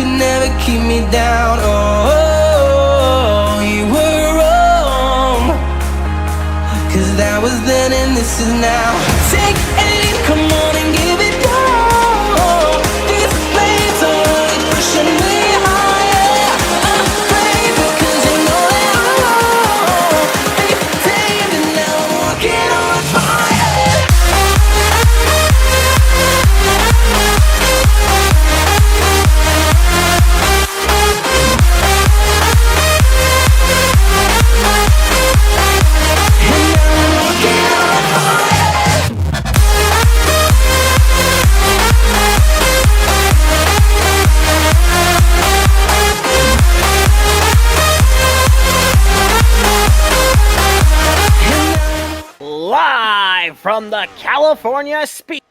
could never keep me down. Oh, you were wrong, 'cause that was then and this is now. Take aim, come on and give it all. These flames are only pushing me higher. I'm brave because you know that I'm wrong. Faith tamed and now I'm walking on fire. Live from the California Speedway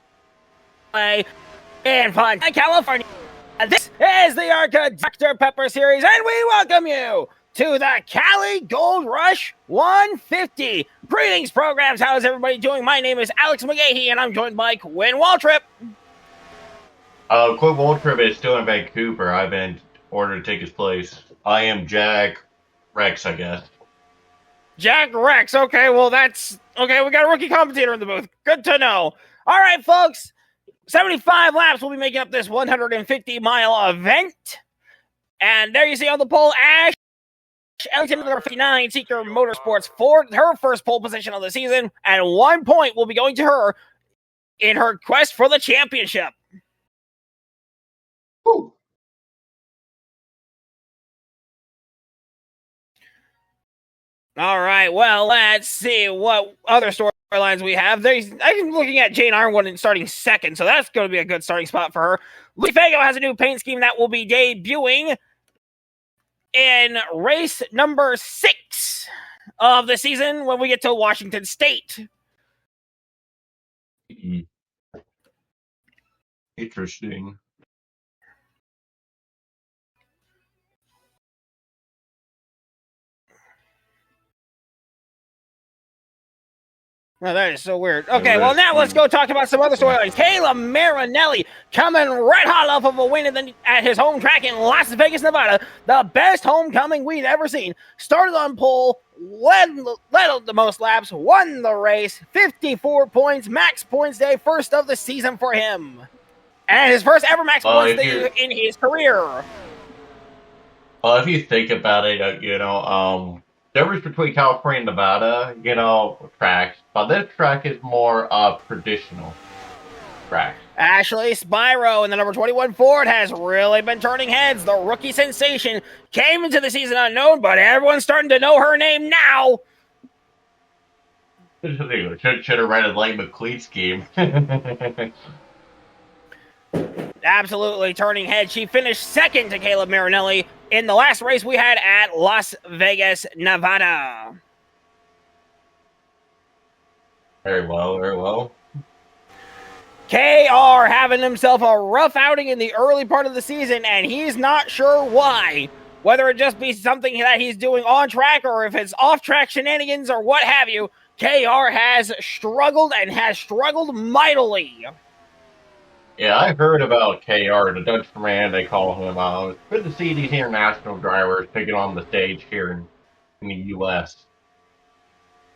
in Fontana, California. This is the ARCA Dr. Pepper Series, and we welcome you to the Cali Gold Rush 150. Greetings, programs. How is everybody doing? My name is Alex McGahee, and I'm joined by Quinn Waltrip. Quinn Waltrip is still in Vancouver. I've been ordered to take his place. I am Jack Rex, I guess. Jack Rex. Okay, well, that's... Okay, we got a rookie commentator in the booth. Good to know. All right, folks. 75 laps will be making up this 150-mile event. And there you see on the pole, Ash Ellington, number 59, Seeker Motorsports, for her first pole position of the season. And 1 point will be going to her in her quest for the championship. Ooh. All right, well, let's see what other storylines we have. I'm looking at Jane Ironwood starting second, so that's going to be a good starting spot for her. Lucy Fago has a new paint scheme that will be debuting in race number 6 of the season when we get to Washington State. Interesting. Oh, that is so weird. Okay, well, now let's go talk about some other storylines. Caleb Marinelli coming red hot off of a win at his home track in Las Vegas, Nevada. The best homecoming we've ever seen. Started on pole, led the most laps, won the race, 54 points, max points day, first of the season for him. And his first ever max points day in his career. Well, if you think about it, difference between California and Nevada, tracks, but this track is more traditional track. Ashley Spyro in the number 21 Ford has really been turning heads. The rookie sensation came into the season unknown, but everyone's starting to know her name now. Should have read a Light McLeod scheme. Absolutely turning heads. She finished second to Caleb Marinelli in the last race we had at Las Vegas, Nevada. Very well, very well. KR having himself a rough outing in the early part of the season, and he's not sure why. Whether it just be something that he's doing on track or if it's off-track shenanigans or what have you, KR has struggled and has struggled mightily. Yeah, I heard about KR, the Dutchman, they call him. It's good to see these international drivers taking on the stage here in the U.S.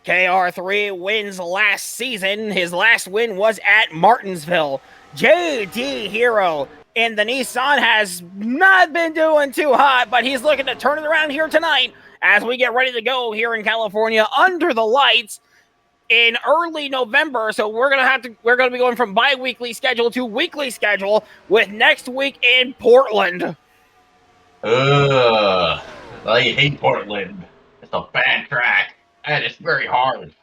KR3 wins last season. His last win was at Martinsville. JD Hero in the Nissan has not been doing too hot, but he's looking to turn it around here tonight as we get ready to go here in California under the lights in early November. So we're gonna be going from bi-weekly schedule to weekly schedule with next week in Portland. I hate Portland. It's a bad track and it's very hard.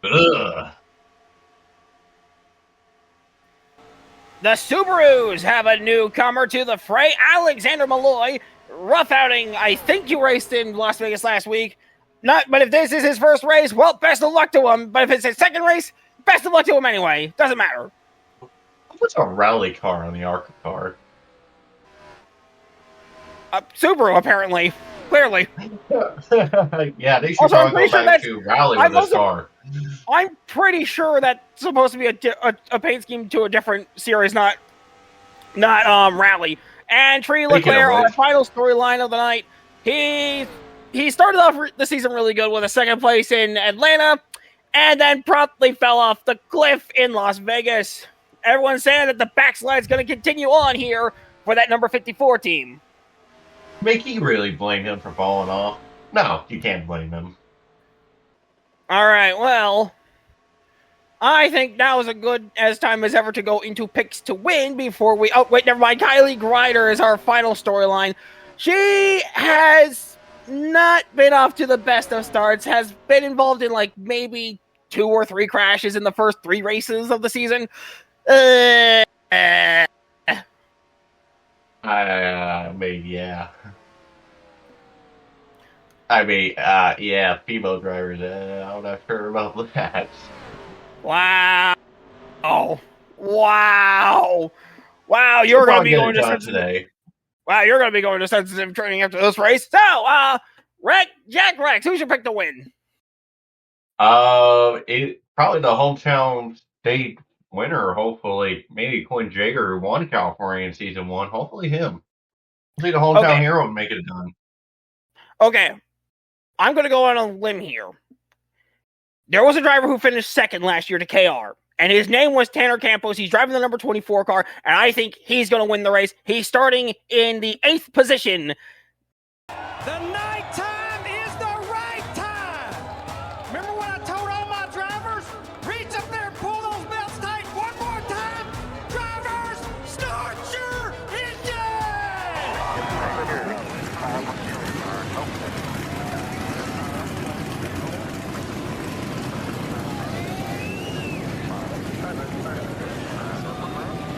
The Subarus have a newcomer to the fray. Alexander Malloy, rough outing. I think you raced in Las Vegas last week. But if this is his first race, well, best of luck to him. But if it's his second race, best of luck to him anyway. Doesn't matter. What's a rally car on the ARCA car? Subaru, apparently. Clearly. Yeah, they should probably go back to rally with this car. I'm pretty sure that's supposed to be a paint scheme to a different series, not rally. And Tree Speaking of Leclerc, our which, final storyline of the night, he started off the season really good with a second place in Atlanta, and then promptly fell off the cliff in Las Vegas. Everyone's saying that the backslide's going to continue on here for that number 54 team. make you really blame him for falling off? No, you can't blame him. All right, well, I think now is a good as time as ever to go into picks to win before we... Oh, wait, never mind. Kylie Grider is our final storyline. She has not been off to the best of starts, has been involved in like maybe 2 or 3 crashes in the first 3 races of the season. Maybe, yeah. Yeah, female drivers, I'm not sure about that. Wow. Oh, wow. Wow, you're We'll going to be get going it to done sensitive... today. Wow, you're going to be going to sensitive training after this race. So, Jack Rex, who's your pick to win? It probably the hometown state winner, hopefully. Maybe Quinn Jager, who won California in season 1. Hopefully him. Hopefully the hometown hero make it done. Okay. I'm going to go on a limb here. There was a driver who finished second last year to KR, and his name was Tanner Campos. He's driving the number 24 car, and I think he's going to win the race. He's starting in the 8th position. The night time is the right time. Remember what I told all my drivers? Reach up there and pull those belts tight. One more time. Drivers, start your engine.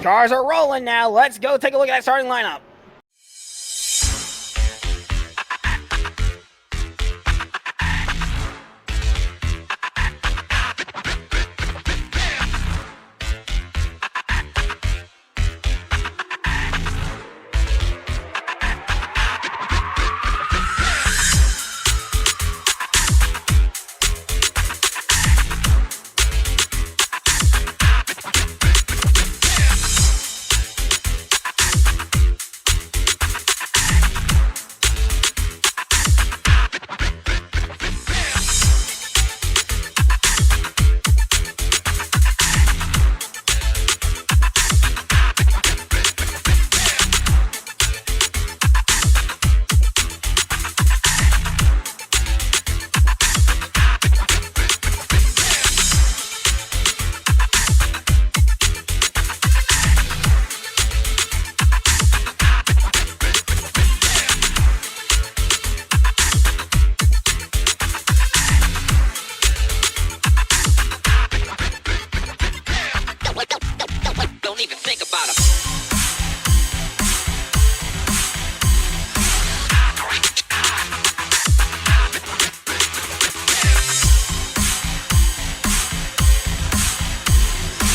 Cars are rolling now. Let's go take a look at that starting lineup.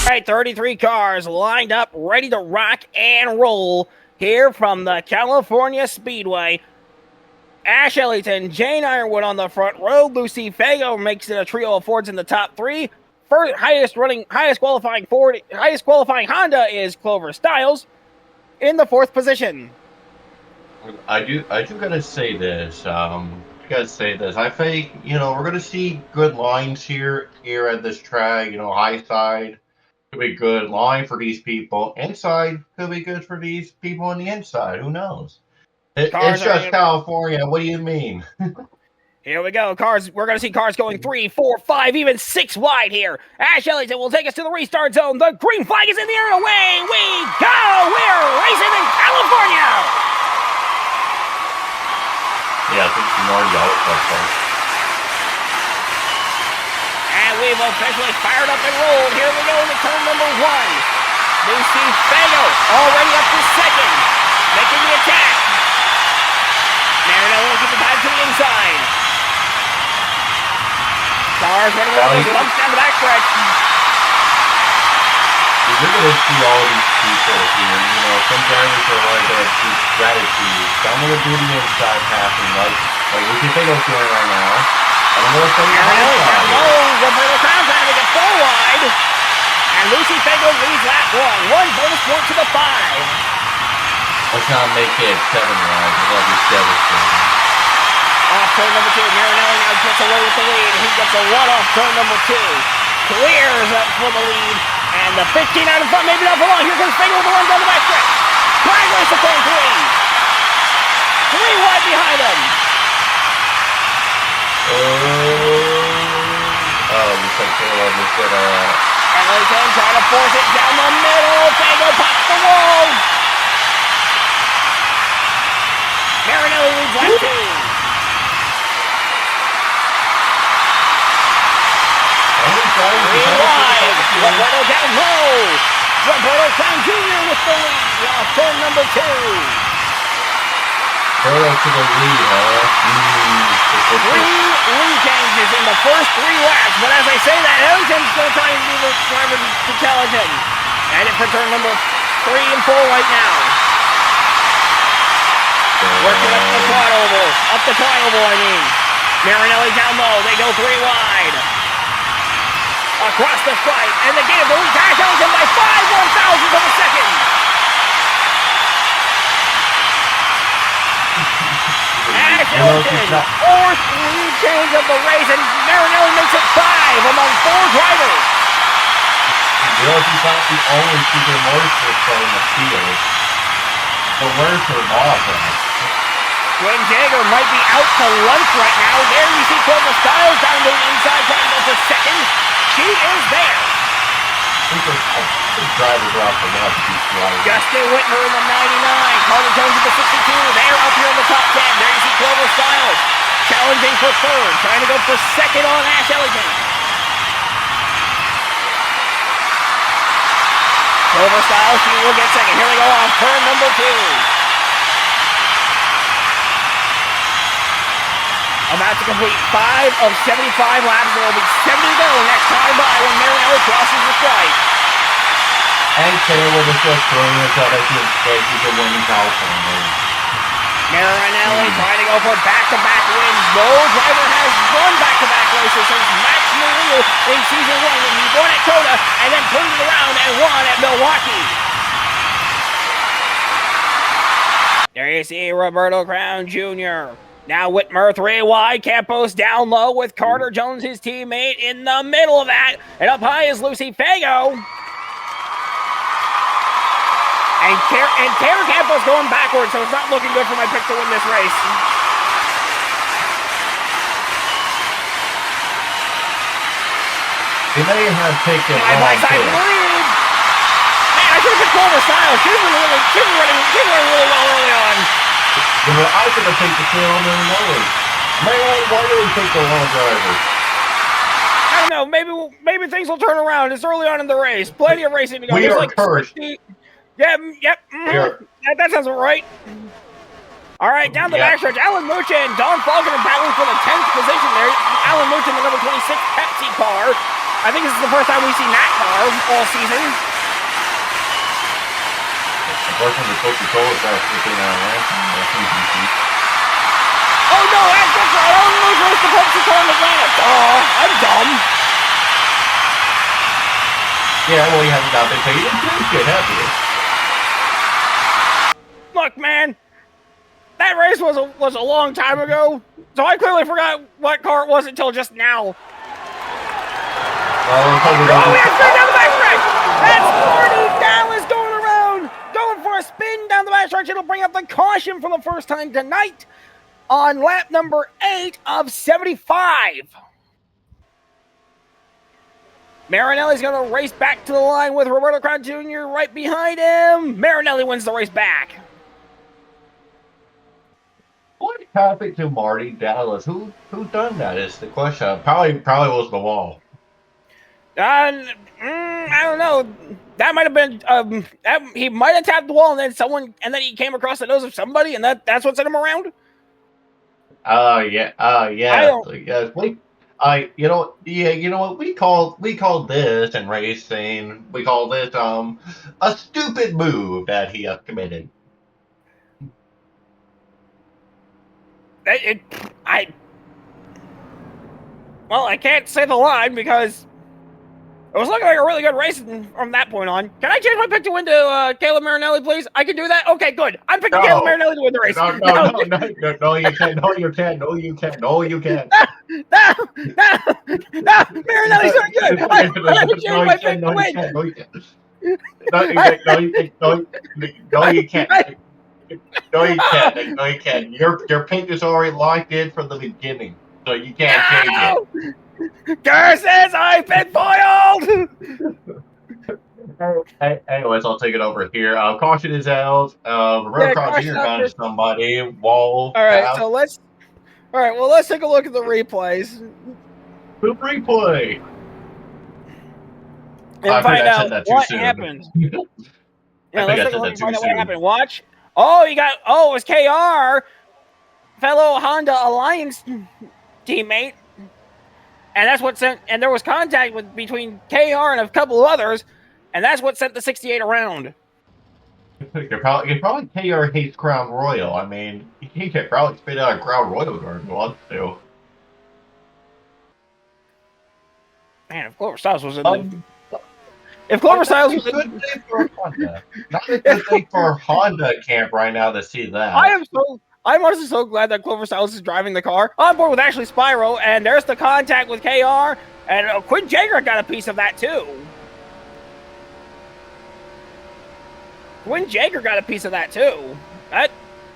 All right, 33 cars lined up, ready to rock and roll here from the California Speedway. Ash Ellington, Jane Ironwood on the front row. Lucy Fago makes it a trio of Fords in the top 3. First, highest qualifying Honda is Clover Stiles in the 4th position. I do gotta say this. I think, we're gonna see good lines here at this track. High side could be good line for these people. Inside could be good for these people on the inside. Who knows? It's just California. What do you mean? Here we go. Cars. We're going to see cars going 3, 4, 5, even 6 wide here. Ash Ellington will take us to the restart zone. The green flag is in the air. Away we go. We're racing in California. Yeah, I think you already got it. And we've officially fired up and rolled. Here we go into turn number 1. Lucy Fago already up to second, making the attack. Marino will get the back to the inside. Cars running over those bumps down the backstretch. You're going to see all these people here. Some drivers are like these strategies. Some of the do the inside passing, like Lucy Fago's doing right now. And I'm going to say Roberto Crown trying to get 4 wide. And Lucy Fago leads lap 1. 1 bonus point to the 5. Let's not make it 7 wide. That'll be devastating. Off turn number 2. Marinelli now gets away with the lead. He gets a run off turn number 2. Clears up for the lead. And the 15 out in front, maybe not for long. Here comes Fago with the run down the back stretch. Drag race to turn 3. 3 wide behind him. Looks like Taylor was gonna. Ellington trying to force it down the middle. Fago pops the wall. Marinelli leads lap 2. 3 wide. Roberto down low. Roberto Crown Jr. with the lead off turn number 2. Roberto to the lead, huh? 3 lead changes in the first 3 laps. But as I say that, Ellington's going to try and be the driver to challenge him. And it for turn number 3 and 4 right now. Working up the trioval. Up the trioval, I mean. Marinelli down low. They go 3 wide. Across the stripe. And the gate of the lead. Ash Ellington by 5/1000 of a second. Ash Ellington, 4th lead change of the race. And Marinelli makes it 5 among 4 drivers. He's not the only super motorcycle in the field. But where's her boss at? Gwen Jagger might be out to lunch right now. There you see Clover Styles down to the inside trying to go for second. She is there. The drivers are off the lot to be sliding. Justin Whitmer in the 99. Carter Jones in the 62. They're up here in the top 10. There you see Clover Styles challenging for 3rd. Trying to go for 2nd on Ash Ellington. Clover Styles, she will get 2nd. Here we go on turn number 2. About to complete 5 of 75 laps. There will be 70 to go next time by when Marinelli crosses the stripe. And Taylor was just throwing us out as he could win in California. Marinelli trying to go for back-to-back wins. No driver has won back-to-back races since Max Murillo in season 1 when he won at Coda and then turned it around and won at Milwaukee. There you see Roberto Crown Jr. Now Whitmer 3 wide, Campos down low with Carter Jones, his teammate, in the middle of that. And up high is Lucy Fago. And Tara Campos going backwards, so it's not looking good for my pick to win this race. They may have taken my side lead. Man, I should have picked Clover Styles. She was running really well early on. I could have taken the tail on Marinelli. Why do we take the long driver? I don't know. Maybe things will turn around. It's early on in the race. Plenty of racing to go. We are cursed. Yep. That sounds right. All right, down the backstretch. Alan Mucha and Don Falconer battling for the 10th position there. Alan Mucha in the number 26 Pepsi car. I think this is the first time we've seen that car all season. Unfortunately, the Coca-Cola car sticking out of Oh no, that's right. Alan Mucha is the Pepsi car in Atlanta. I'm dumb. Yeah, well, you haven't got been paid. It's good, have you? Look, man, that race was a long time ago, so I clearly forgot what car it was until just now. That's straight down the backstretch. That's Marty Dallas going around, going for a spin down the backstretch. It'll bring up the caution for the first time tonight on lap number 8 of 75. Marinelli's going to race back to the line with Roberto Crown Jr. right behind him. Marinelli wins the race back. What happened to Marty Dallas? Who done that is the question. Probably was the wall. I don't know. That might have been he might have tapped the wall and then he came across the nose of somebody and that's what sent him around. Yes. You know what we call this in racing. We call this a stupid move that he has committed. I can't say the line because It was looking like a really good race from that point on. Can I change my pick to win to Caleb Marinelli, please? I can do that? Okay, good. I'm picking Caleb Marinelli to win the race. No, you can't. No, you can't. No, you can't. No, you can't. No, Marinelli's doing good. I changed my pick to win. No, you can't. No, you can't. No, you can't. Your pick is already locked in from the beginning, so you can't change it. Curses! I've been foiled! Anyways, I'll take it over here. Caution is held. Road Cross Jr. got into somebody. Wall. All right, so let's take a look at the replays. The replay. And find out what happened. Yeah, let's take a look and find out what happened. Watch. Oh, it was KR, fellow Honda Alliance teammate. And that's what sent, and there was contact between KR and a couple of others, and that's what sent the 68 around. You're probably KR hates Crown Royal. I mean, he could probably spit out a Crown Royal guard if he wants to. Man, if Clover Styles was in if Clover Styles was good day for Honda. Not a good day for Honda camp right now to see that. I'm honestly so glad that Clover Styles is driving the car on board with Ashley Spyro, and there's the contact with KR, and Quinn Jager got a piece of that too. Quinn Jager got a piece of that too.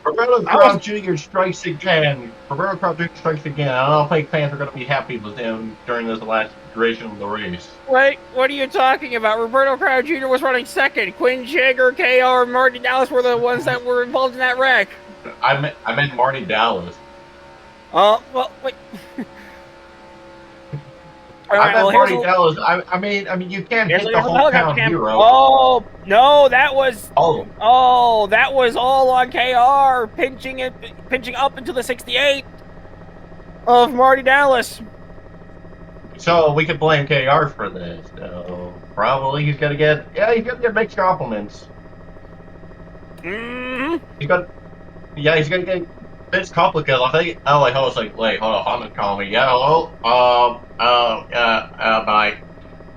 Roberto Crown Jr. strikes again. Roberto Crown Jr. strikes again. I don't think fans are going to be happy with him during this last duration of the race. Wait, what are you talking about? Roberto Crown Jr. was running second. Quinn Jager, KR, and Marty Dallas were the ones that were involved in that wreck. I meant Marty Dallas. Well, wait. I meant Marty Dallas. I mean, you can't hit the whole town hero. Oh no, that was that was all on KR pinching up into the 68 of Marty Dallas. So we could blame KR for this. So probably he's gonna get mixed compliments. Mm-hmm. He's gonna get it's complicated. I think LA Ho's like, wait, hold on, Honda's calling me. Yeah, hello? Bye.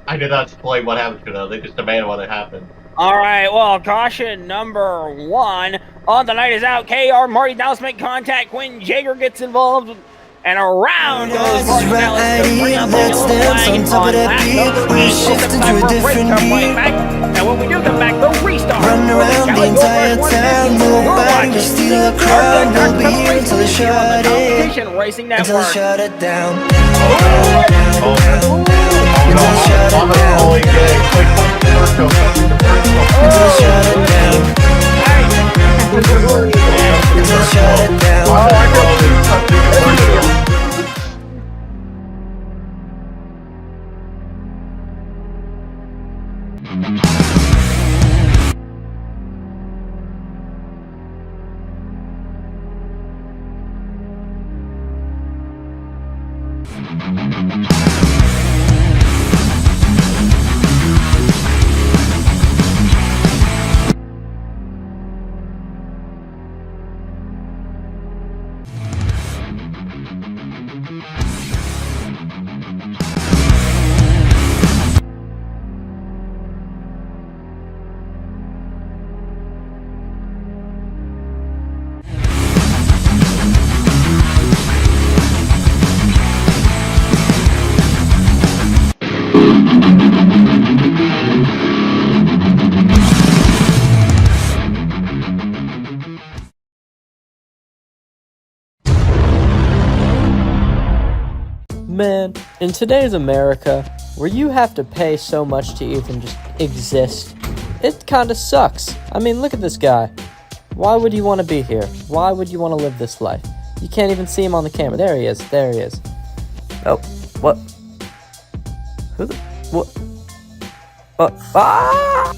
I did not explain what happened to them. They just demanded what had happened. Alright, well, caution number 1 on the night is out. KR, Marty Dallas make contact. Quinn Jager gets involved. And around goes Marty Dallas to bring up the yellow flag on lap number 8. Shift into a different gear. And when we do come back, the restart. Run around the entire town, nobody will steal a crown. They'll be here until they shut it, until they shut it down. Until they shut it down. Until they shut it down. Until they shut it down. Man, in today's America, where you have to pay so much to even just exist, it kinda sucks. I mean, look at this guy. Why would you want to be here? Why would you want to live this life? You can't even see him on the camera. There he is. Oh, what? Who the? What? Ah!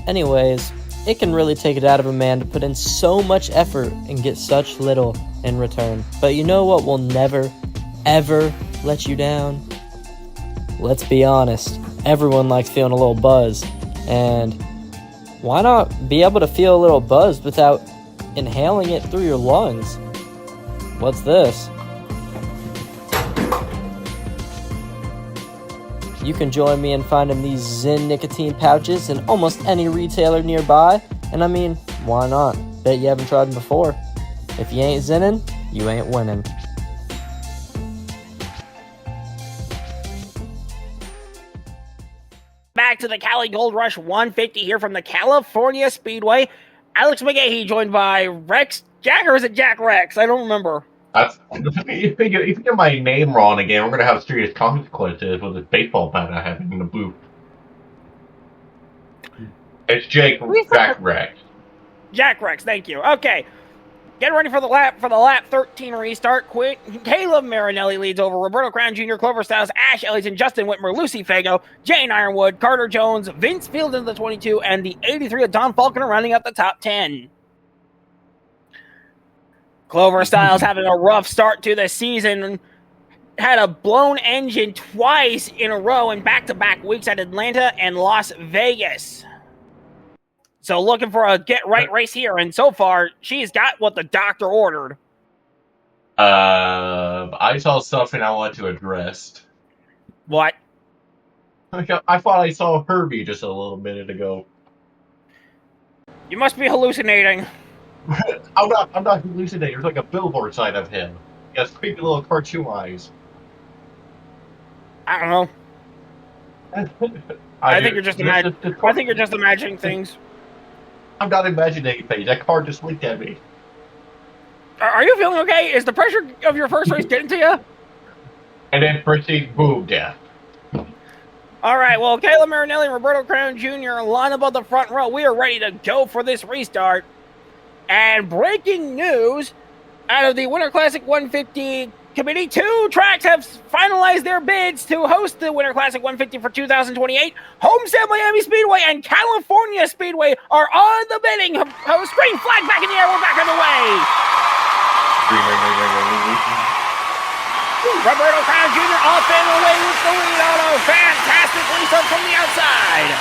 Anyways, it can really take it out of a man to put in so much effort and get such little in return. But you know what will never, ever let you down? Let's be honest. Everyone likes feeling a little buzz. And why not be able to feel a little buzz without inhaling it through your lungs? What's this? You can join me in finding these Zyn nicotine pouches in almost any retailer nearby, and I mean, why not? Bet you haven't tried them before. If you ain't zinning, you ain't winning. Back to the Cali Gold Rush 150 here from the California Speedway. Alex McGahee joined by Rex Jack, or is it Jack Rex? I don't remember. If you get my name wrong again, we're going to have serious consequences with this baseball bat I have in the booth. It's Jack Rex. Jack Rex, thank you. Okay. Getting ready for the lap 13 restart. Caleb Marinelli leads over Roberto Crown Jr., Clover Styles, Ash Ellington, Justin Whitmer, Lucy Fago, Jane Ironwood, Carter Jones, Vince Field in the 22, and the 83 of Don Falconer rounding up the top 10. Clover Styles having a rough start to the season. Had a blown engine twice in a row in back-to-back weeks at Atlanta and Las Vegas. So looking for a get-right race here, and so far, she's got what the doctor ordered. I saw something I want to address. What? I thought I saw Herbie just a little minute ago. You must be hallucinating. I'm not hallucinating. There's like a billboard sign of him. He has creepy little cartoon eyes. I don't know. I think you're just imagining things. I'm not imagining anything. That car just looked at me. Are you feeling okay? Is the pressure of your first race getting to you? And then proceed, boom, death. All right, well, Caleb Marinelli and Roberto Crown Jr. line up on the front row. We are ready to go for this restart. And breaking news, out of the Winter Classic 150 committee, 2 tracks have finalized their bids to host the Winter Classic 150 for 2028. Homestead Miami Speedway and California Speedway are on the bidding. Screen flag back in the air. We're back on the way. Roberto Crown Jr. off and away with the lead on a fantastic restart from the outside.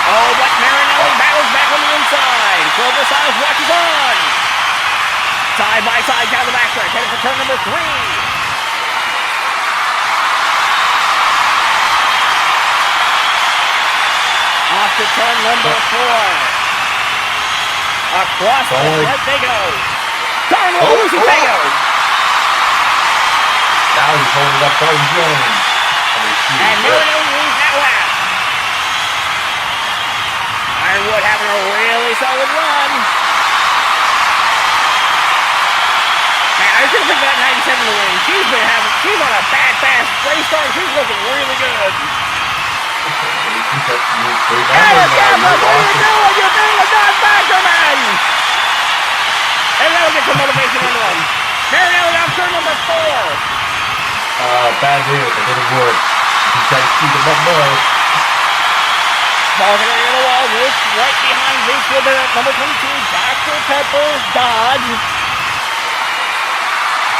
Oh, but Marinelli battles back on the inside. Clover Styles watches on. Side by side down the backstretch, headed for turn number 3. Off to turn number 4. Across the front they go. Turn with Lucy Fago. Now he's holding up Carter Jones. And Marinelli leads that lap. Ironwood having a really solid run. Man, I should have picked that 97 to win. She's on a fast race start. She's looking really good. Hey, what are you doing? You're being a non-factor, man! And that'll get some motivation into him. Marinelli on turn number 4. Bad news. It didn't work. He's trying to speed him up more. Falconer in the wall, Rich right behind Vince with at number 22, Dr. Pepper Dodge.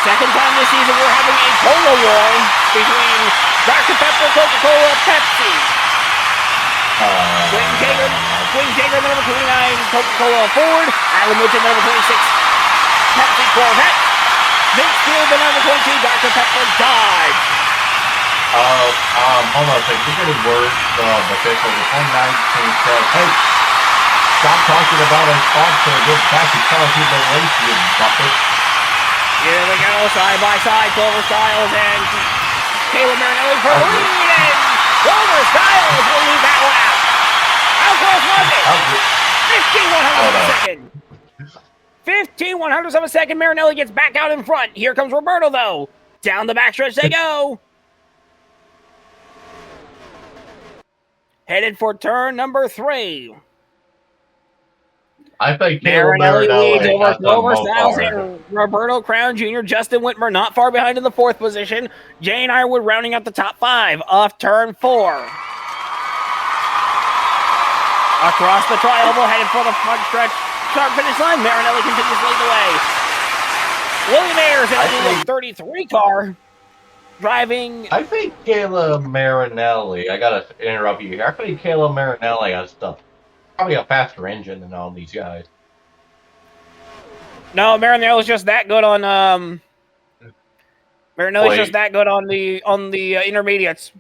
Second time this season we're having a cola war between Dr. Pepper, Coca-Cola, Pepsi. Quinn Jager, number 29, Coca-Cola Ford. Alan Mitchell, number 26, Pepsi Corvette. Vince Field, the number 22, Dr. Pepper Dodge. Hold on a second. We're getting word from officials. The 2019 said, hey, stop talking about our sponsor. Get back to telling people the race, you bucket. Here we go, side by side, Clover Styles and Caleb Marinelli for the lead, and Clover Styles will lead that lap. How close was it? 15/100 of a second. 15/100 of a second. Marinelli gets back out in front. Here comes Roberto, though. Down the backstretch they go. Headed for turn number 3. I think Marinelli leads over Clover Styles and Roberto Crown Jr. Justin Whitmer not far behind in the 4th position. Jane Ironwood rounding out the top 5 off turn 4. Across the tri-oval, headed for the front stretch. Start finish line. Marinelli continues to lead the way. William Ayers in the 33 car. Driving. I think Caleb Marinelli, I gotta interrupt you here. I think Caleb Marinelli has probably a faster engine than all these guys. No, Marinelli's just that good on Marinelli's Wait. just that good on the intermediates.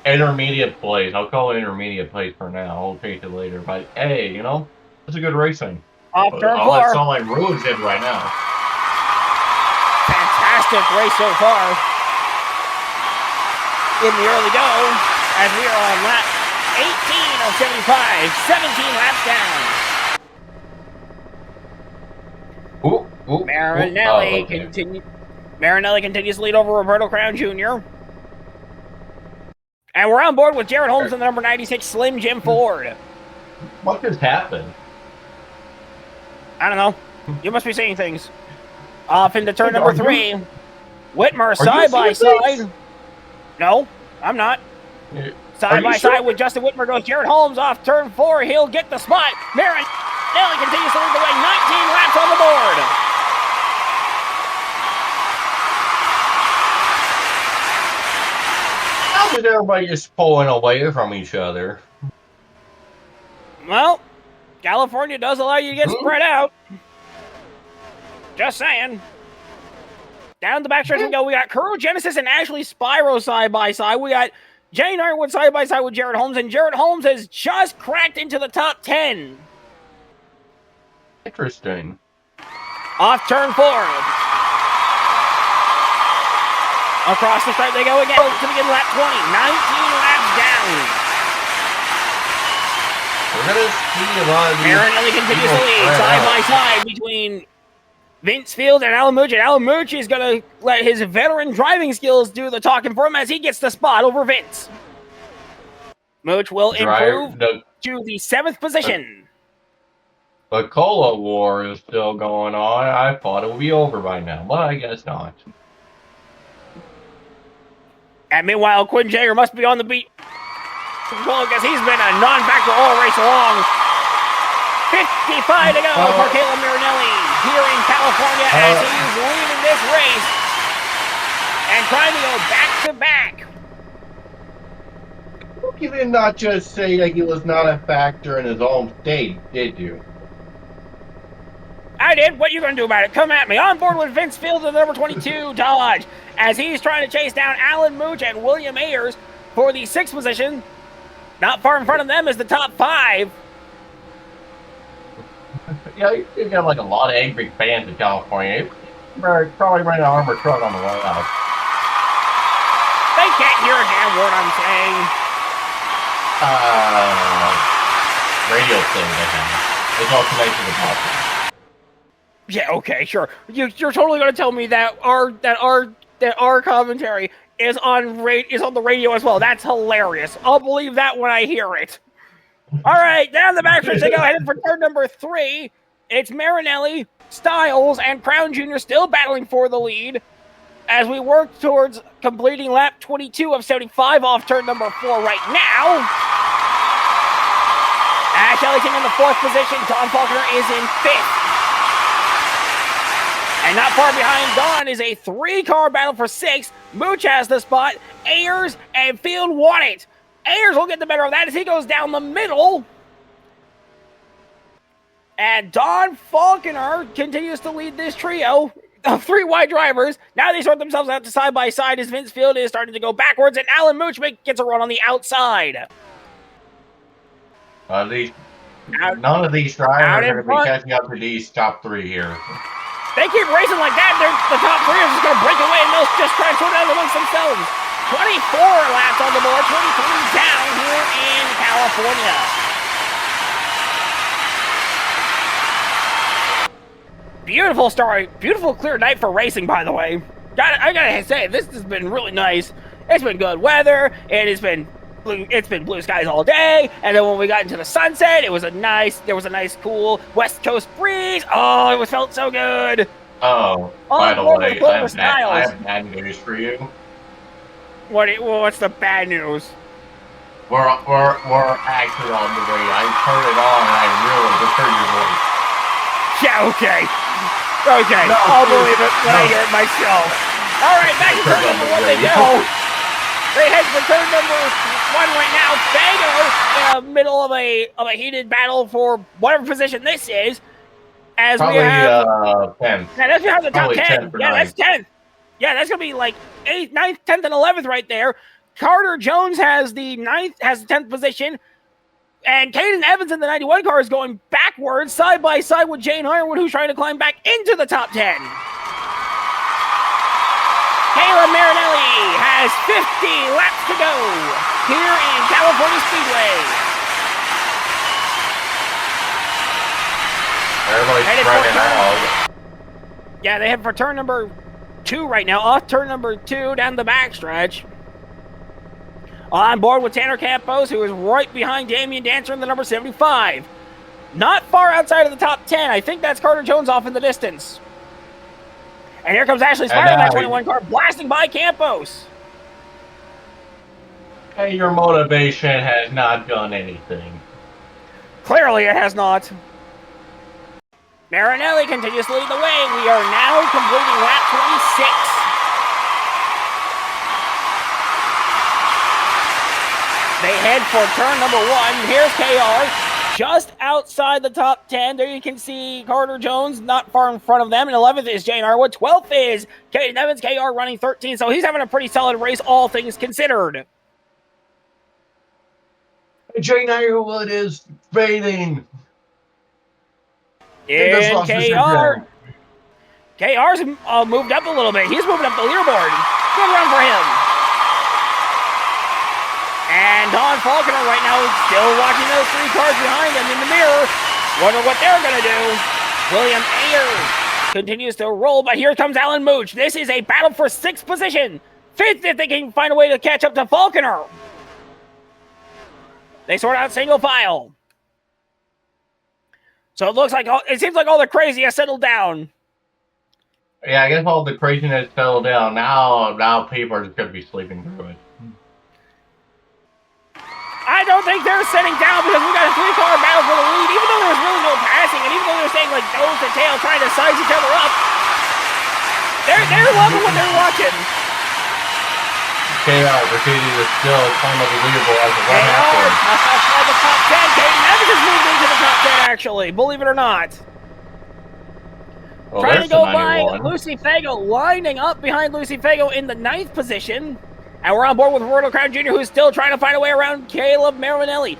Intermediate place. I'll call it intermediate place for now. I'll change it later. But hey, you know, it's a good racing. Off turn I'll let 4. sound like ruins it right now. Fantastic race so far in the early go, as we are on lap 18 of 75, 17 laps down. Ooh, Marinelli okay. Marinelli continues to lead over Roberto Crown Jr. And we're on board with Jared Holmes and the number 96 Slim Jim Ford. What just happened? I don't know. You must be seeing things. Off into turn number 3. Whitmer side by side. No, I'm not. Side by side with Justin Whitmer goes Jared Holmes off turn 4. He'll get the spot. Marinelli continues to lead the way. 19 laps on the board. How is everybody just pulling away from each other? Well, California does allow you to get spread out. Just saying. Down the backstretch we go. We got Kuro Genesis and Ashley Spyro side by side. We got Jane Ironwood side by side with Jared Holmes, and Jared Holmes has just cracked into the top 10. Interesting. Off turn 4. Across the stripe they go again to begin lap 20. 19 laps down. We're going to see a lot of these. Marinelli continues to lead side by side between Vince Field and Alan Mooch. And Alan Mooch is going to let his veteran driving skills do the talking for him as he gets the spot over Vince. Mooch will improve to the 7th position. The Cola War is still going on. I thought it would be over by now, but I guess not. And meanwhile, Quinn Jagger must be on the beat. Well, because he's been a non-factor all race long. 55 to go for Caleb Marinelli here in California as he's leading this race and trying to go back-to-back. You did not just say that he was not a factor in his own state, did you? I did. What are you going to do about it? Come at me. On board with Vince Field and the number 22 Dodge as he's trying to chase down Alan Mooch and William Ayers for the 6th position. Not far in front of them is the top 5. Yeah, you got like a lot of angry fans in California. Probably running an armored truck on the way out. They can't hear a damn word I'm saying. Radio thing they have. It's all connected to the podcast. Yeah, okay, sure. You're totally going to tell me that our commentary is on the radio as well. That's hilarious. I'll believe that when I hear it. All right, down the backstretch they go headed for turn number 3. It's Marinelli, Styles, and Crown Jr. still battling for the lead as we work towards completing lap 22 of 75 off turn number 4 right now. Ash Ellington in the 4th position. Don Faulkner is in 5th. And not far behind Don is a 3-car battle for 6th. Mooch has the spot. Ayers and Field want it. Ayers will get the better of that as he goes down the middle. And Don Faulkner continues to lead this trio of 3 wide drivers. Now they sort themselves out to side by side as Vince Field is starting to go backwards, and Alan Mooch gets a run on the outside. None of these drivers are going to be catching up to these top 3 here. They keep racing like that. The top 3 are just going to break away, and they'll just try and sort it out amongst themselves. 24 laps on the board, 23 down here in California. Beautiful story. Beautiful clear night for racing, by the way. I gotta say, this has been really nice. It's been good weather. It's been blue skies all day, and then when we got into the sunset, there was a nice cool West Coast breeze. Oh, it felt so good. Oh, by the way, I have bad news for you. What's the bad news? We're actually on the way. I turned it on, and I really just heard your voice. Yeah, okay. No, I'll believe it when I hear it myself. All right, back to turn number 1 they go. They head for turn number 1 right now. Fago in the middle of a heated battle for whatever position this is. As probably, we have 10th. Yeah, that's behind the top 10. Yeah, 9th. that's 10th. Yeah, that's going to be like 8th, 9th, 10th, and 11th right there. Carter Jones has the 10th position. And Caden Evans in the 91 car is going backwards, side by side with Jane Ironwood, who's trying to climb back into the top 10. Kayla Marinelli has 50 laps to go here in California Speedway. Everybody's running out. Yeah, they head for turn number 2 right now, off turn number 2 down the backstretch. On board with Tanner Campos, who is right behind Damian Dancer in the number 75. Not far outside of the top 10. I think that's Carter Jones off in the distance. And here comes Ashley Spire in that 21 car, blasting by Campos. Hey, your motivation has not done anything. Clearly it has not. Marinelli continues to lead the way. We are now completing lap 26. They head for turn number 1. Here's KR, just outside the top 10. There you can see Carter Jones not far in front of them. And 11th is Jane Arwood. 12th is Caden Evans. KR running 13. So he's having a pretty solid race, all things considered. Jane Ironwood is fading. And KR's moved up a little bit. He's moving up the leaderboard. Good run for him. And Don Faulkner right now is still watching those 3 cars behind him in the mirror. Wonder what they're going to do. William Ayers continues to roll, but here comes Alan Mooch. This is a battle for 6th position. 5th if they can find a way to catch up to Faulkner. They sort out single file. So it seems like all the crazy has settled down. Yeah, I guess all the craziness settled down. Now people are just going to be sleeping through it. I don't think they're sitting down because we got a 3-car battle for the lead, even though there's really no passing, and even though they're saying like nose to tail trying to size each other up. They're loving what they're watching. KR proceeding to still climb up the leaderboard as a what happened. Outside the top 10. Caden Evans has moved into the top 10 actually, believe it or not. Well, Trying to go by 91. Lucy Fago, lining up behind Lucy Fago in the 9th position. And we're on board with Roberto Crown Jr., who's still trying to find a way around Caleb Marinelli.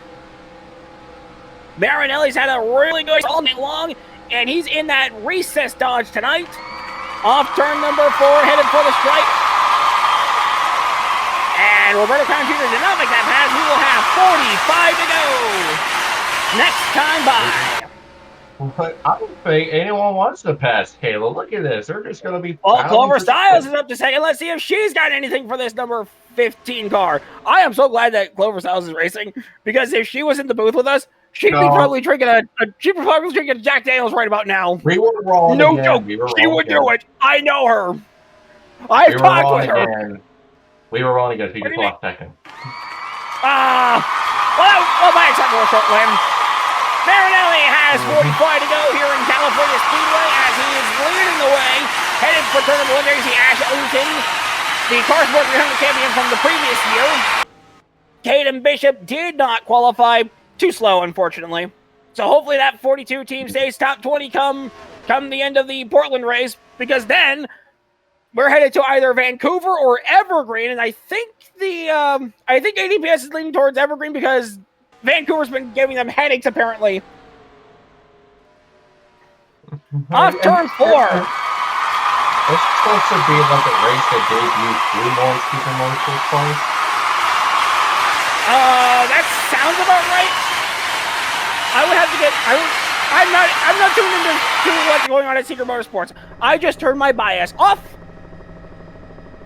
Marinelli's had a really good all night long, and he's in that recess dodge tonight. Off turn number 4, headed for the stripe. And Roberto Crown Jr. did not make that pass. We will have 45 to go. Next time by. But I don't think anyone wants to pass Kayla. Look at this. They're just going to be... Well, Clover Styles is up to second. Let's see if she's got anything for this number 15 car. I am so glad that Clover Styles is racing, because if she was in the booth with us, she'd be probably drinking a Jack Daniels right about now. We were wrong. No joke. She would do it. I know her. I've talked with her. Again. We were wrong again. She just lost second. Well, by acceptable short land. Marinelli has 45 to go here in California Speedway as he is leading the way. Headed for turn number 1, there you see Ash Ellington, the Car Sport 300 champion from the previous year. Caden Bishop did not qualify. Too slow, unfortunately. So hopefully that 42 team stays top 20 come the end of the Portland race, because then we're headed to either Vancouver or Evergreen, and I think ADPS is leaning towards Evergreen because Vancouver's been giving them headaches, apparently. Off turn 4. It's supposed to be like a race that debuts 3 more Super Motorsports cars. That sounds about right. I would have to get. I'm not tuned into what's going on at Secret Motorsports. I just turned my bias off.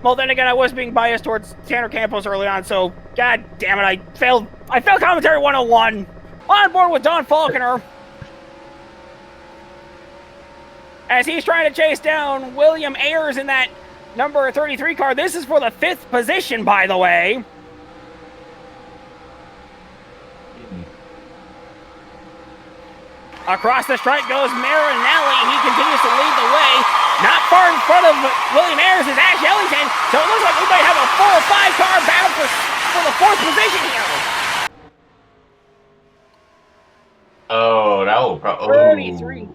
Well, then again, I was being biased towards Tanner Campos early on, so god damn it, I failed commentary 101. On board with Don Faulkner as he's trying to chase down William Ayers in that number 33 car. This is for the 5th position, by the way. Across the stripe goes Marinelli. He continues to lead the way. Not far in front of William Ayers is Ash Ellington. So it looks like we might have a 4 or 5 car battle for the 4th position here. Oh, that will probably...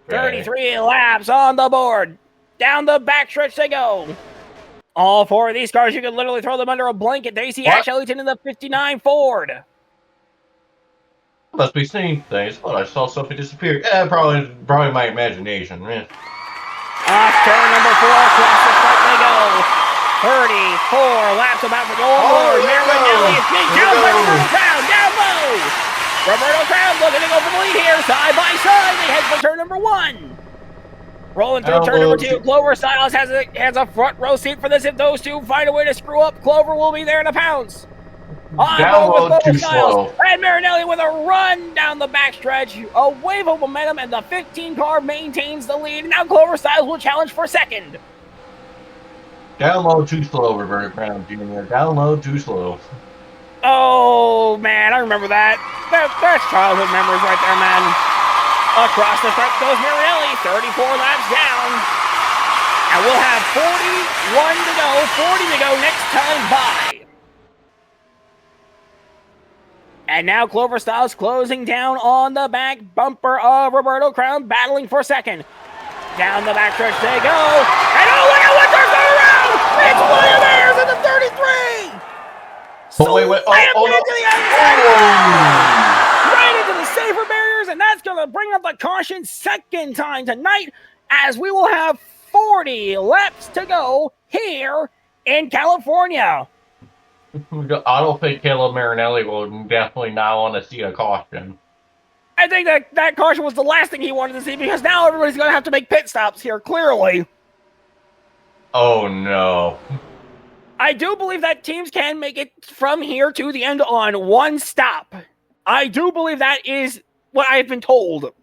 33 laps on the board. Down the backstretch they go. All four of these cars, you can literally throw them under a blanket. They see What? Ash Ellington in the 59 Ford. Must be seeing things. Thought I saw something disappear. Probably my imagination. Yeah. Off turn number 4, across the front they go. 34 laps about to go on board. Marinelli is being down by Roberto Crown. Down low. Roberto Crown looking to go for the lead here. Side by side, they head for turn number 1. Rolling through turn number 2, Clover Styles has a front row seat for this. If those two find a way to screw up, Clover will be there to pounce. On with Clover Styles. And Marinelli with a run down the backstretch. A wave of momentum, and the 15 car maintains the lead. Now Clover Styles will challenge for second. Down low, too slow, Roberto Crown Jr. Down low, too slow. Oh, man, I remember that. That's childhood memories right there, man. Across the front goes Marinelli, 34 laps down. And we'll have 41 to go, 40 to go next time by. And now Clover Styles closing down on the back bumper of Roberto Crown, battling for second. Down the backstretch they go. And oh, look at what they're going around! It's William Ayers in the 33! So wait. Into the outside. Right into the safer barriers, and that's going to bring up the caution second time tonight, as we will have 40 laps to go here in California. I don't think Caleb Marinelli will definitely not want to see a caution. I think that caution was the last thing he wanted to see, because now everybody's going to have to make pit stops here, clearly. Oh, no. I do believe that teams can make it from here to the end on one stop. I do believe that is what I've been told.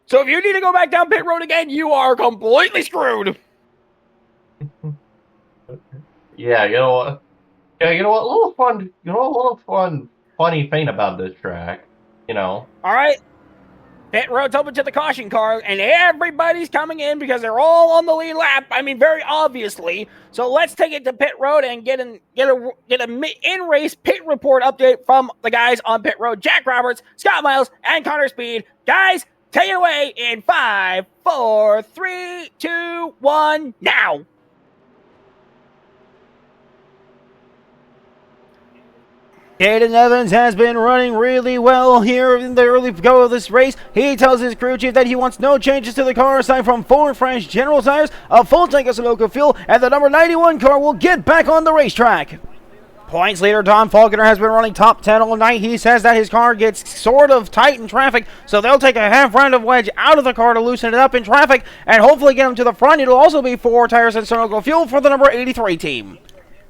So if you need to go back down pit road again, you are completely screwed. Yeah, you know what? A little funny thing about this track, All right. Pit road's open to the caution car, and everybody's coming in because they're all on the lead lap. I mean, very obviously. So let's take it to pit road and get a in-race pit report update from the guys on pit road. Jack Roberts, Scott Miles, and Connor Speed. Guys, take it away in 5, 4, 3, 2, 1, now. Caden Evans has been running really well here in the early go of this race. He tells his crew chief that he wants no changes to the car aside from 4 fresh General tires, a full tank of Sunoco fuel, and the number 91 car will get back on the racetrack. Points leader Don Faulkner has been running top 10 all night. He says that his car gets sort of tight in traffic, so they'll take a half round of wedge out of the car to loosen it up in traffic and hopefully get him to the front. It'll also be 4 tires and Sunoco fuel for the number 83 team.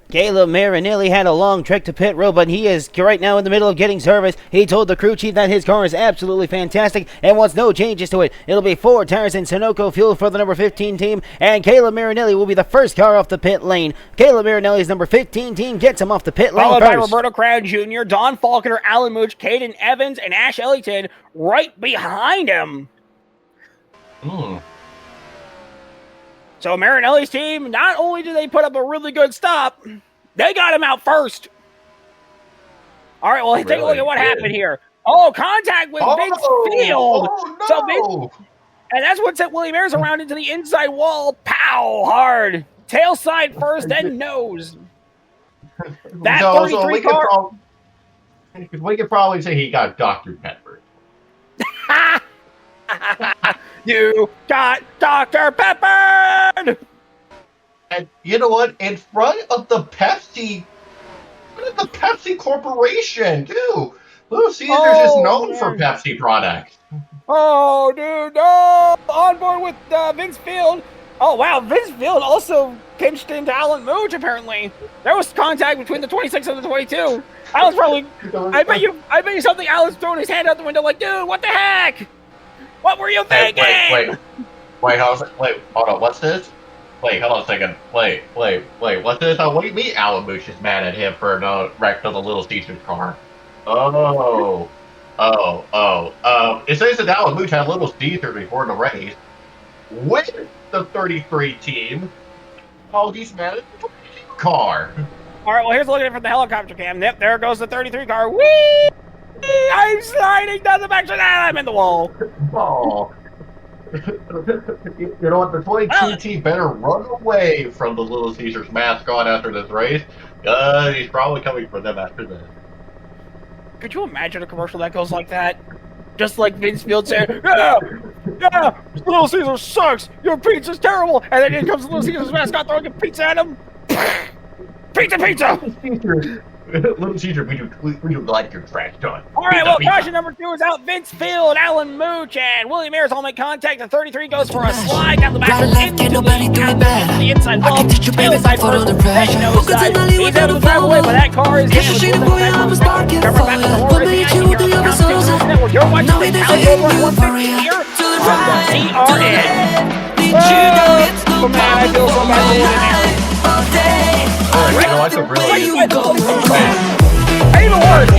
Caleb Marinelli had a long trek to pit road, but he is right now in the middle of getting service. He told the crew chief that his car is absolutely fantastic and wants no changes to it. It'll be 4 tires and Sunoco fuel for the number 15 team, and Caleb Marinelli will be the first car off the pit lane. Caleb Marinelli's number 15 team gets him off the pit lane followed first. by Roberto Crown Jr., Don Faulkner, Alan Mooch, Caden Evans, and Ash Ellington right behind him. So Marinelli's team, not only do they put up a really good stop, they got him out first. All right, well, take a look at what happened here. Oh, contact with Vince Field. Oh, no. So and that's what sent William Ayers around into the inside wall. Pow, hard. Tail side first, then nose. That 33 car. We could probably say he got Dr. Pepper. You got Dr. Pepper! And you know what? In front of the Pepsi Corporation, too. Little Caesars is known for Pepsi products. Oh, dude, no! On board with Vince Field. Oh, wow, Vince Field also pinched into Alan Mooch, apparently. There was contact between the 26 and the 22. Alan's probably... I bet you something Alan's throwing his hand out the window like, dude, what the heck? What were you thinking? Wait, hold on, what's this? Wait, hold on a second. Wait, what's this? What do you mean Alan Mooch is mad at him for no wreck of the Little Caesars car? It says that Alan Mooch had Little Caesars before the race with the 33 team. Oh, he's mad at the car. All right, well, here's looking from the helicopter cam. Yep, there goes the 33 car. Whee! I'm sliding down the back. I'm in the wall. Oh. You know what? The 22T better run away from the Little Caesars mascot after this race. He's probably coming for them after this. Could you imagine a commercial that goes like that? Just like Vince Field saying, yeah, Little Caesar sucks, your pizza's terrible, and then in comes the Little Caesars mascot throwing a pizza at him. Pizza! Little Caesar, we do like your trash done. All right, well, caution number 2 is out. Vince Field, Alan Mooch, and Willie Mays all make contact. The 33 goes for a slide down the back into the inside wall. And inside first, that nose side. He's able to drive away, but that car is getting with the cover back to the horse. You're watching the Cali over 150 here on the CRN. Oh, man, I feel so bad for Willie Mays. Even worse.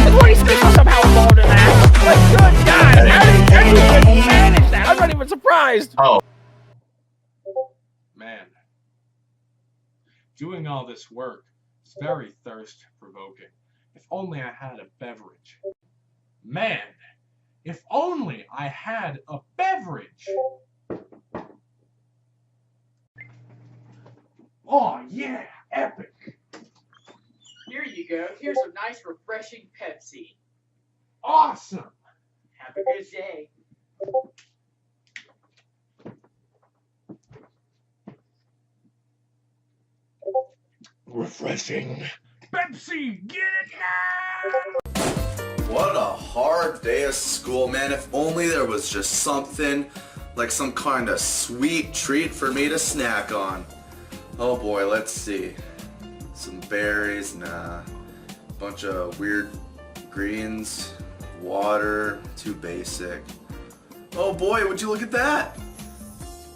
The 26 was somehow involved in that. But good God, how did you even manage that? I'm not even surprised. Oh. Man, doing all this work is very thirst-provoking. If only I had a beverage. Man, if only I had a beverage. Oh yeah, epic. Here you go. Here's a nice, refreshing Pepsi. Awesome. Have a good day. Refreshing. Pepsi, get it now! What a hard day of school, man. If only there was just something, like some kind of sweet treat for me to snack on. Oh boy, let's see. Some berries, nah. Bunch of weird greens, water, too basic. Oh boy, would you look at that?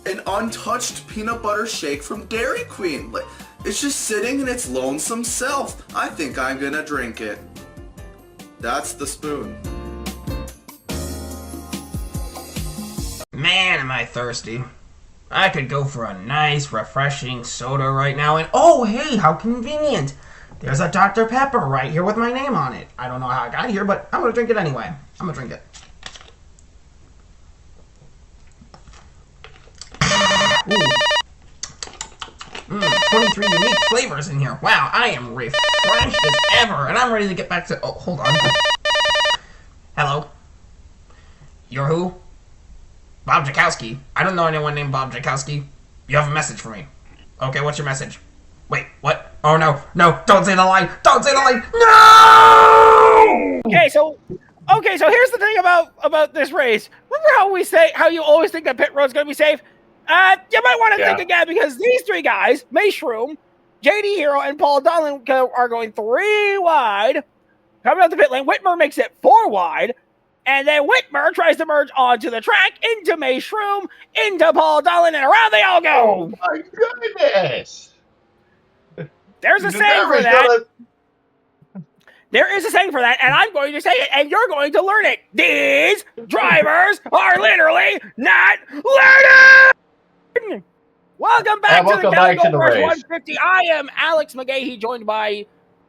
An untouched peanut butter shake from Dairy Queen. Like, it's just sitting in its lonesome self. I think I'm gonna drink it. That's the spoon. Man, am I thirsty. I could go for a nice, refreshing soda right now, and oh, hey, how convenient. There's a Dr. Pepper right here with my name on it. I don't know how I got here, but I'm gonna drink it anyway. I'm gonna drink it. Ooh. 23 unique flavors in here. Wow, I am refreshed as ever, and I'm ready to get back to... Oh, hold on. Hello? You're who? Bob Jakowski. I don't know anyone named Bob Jakowski. You have a message for me. Okay, what's your message? Wait, what? Oh no, no, don't say the line! Don't say the line! No! Okay, so here's the thing about this race. Remember how you always think that pit road's gonna be safe? You might want to think again, because these three guys, Mayshroom, JD Hero, and Paul Donlin are going 3 wide. Coming out the pit lane, Whitmer makes it 4 wide. And then Whitmer tries to merge onto the track, into Mayshroom, into Paul Donlin, and around they all go. Oh my goodness! There's a saying for that. There is a saying for that, and I'm going to say it, and you're going to learn it. These drivers are literally not learning! Welcome back to the Cali Gold Rush 150. I am Alex McGahee, joined by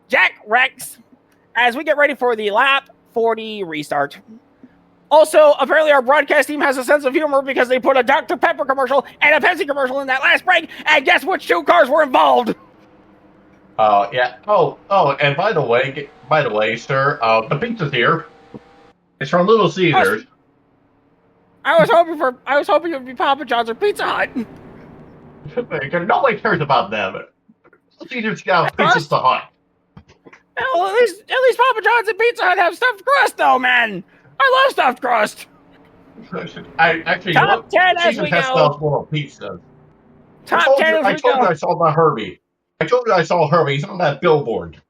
Jack Rex, as we get ready for the lap 40 restart. Also, apparently our broadcast team has a sense of humor because they put a Dr. Pepper commercial and a Pepsi commercial in that last break, and guess which 2 cars were involved? Oh, yeah. Oh, and by the way, sir, the pizza's here. It's from Little Caesars. I was hoping it would be Papa John's or Pizza Hut. Nobody cares about them. Little Caesars got Pizza Hut. Well, at least Papa John's and Pizza Hut have stuffed crust, though, man. I love stuffed crust. I actually Top 10 as we has go. stuffed little pizzas. Top 10 as we go. I told you I saw the Herbie. I told you I saw Herbie. He's on that billboard.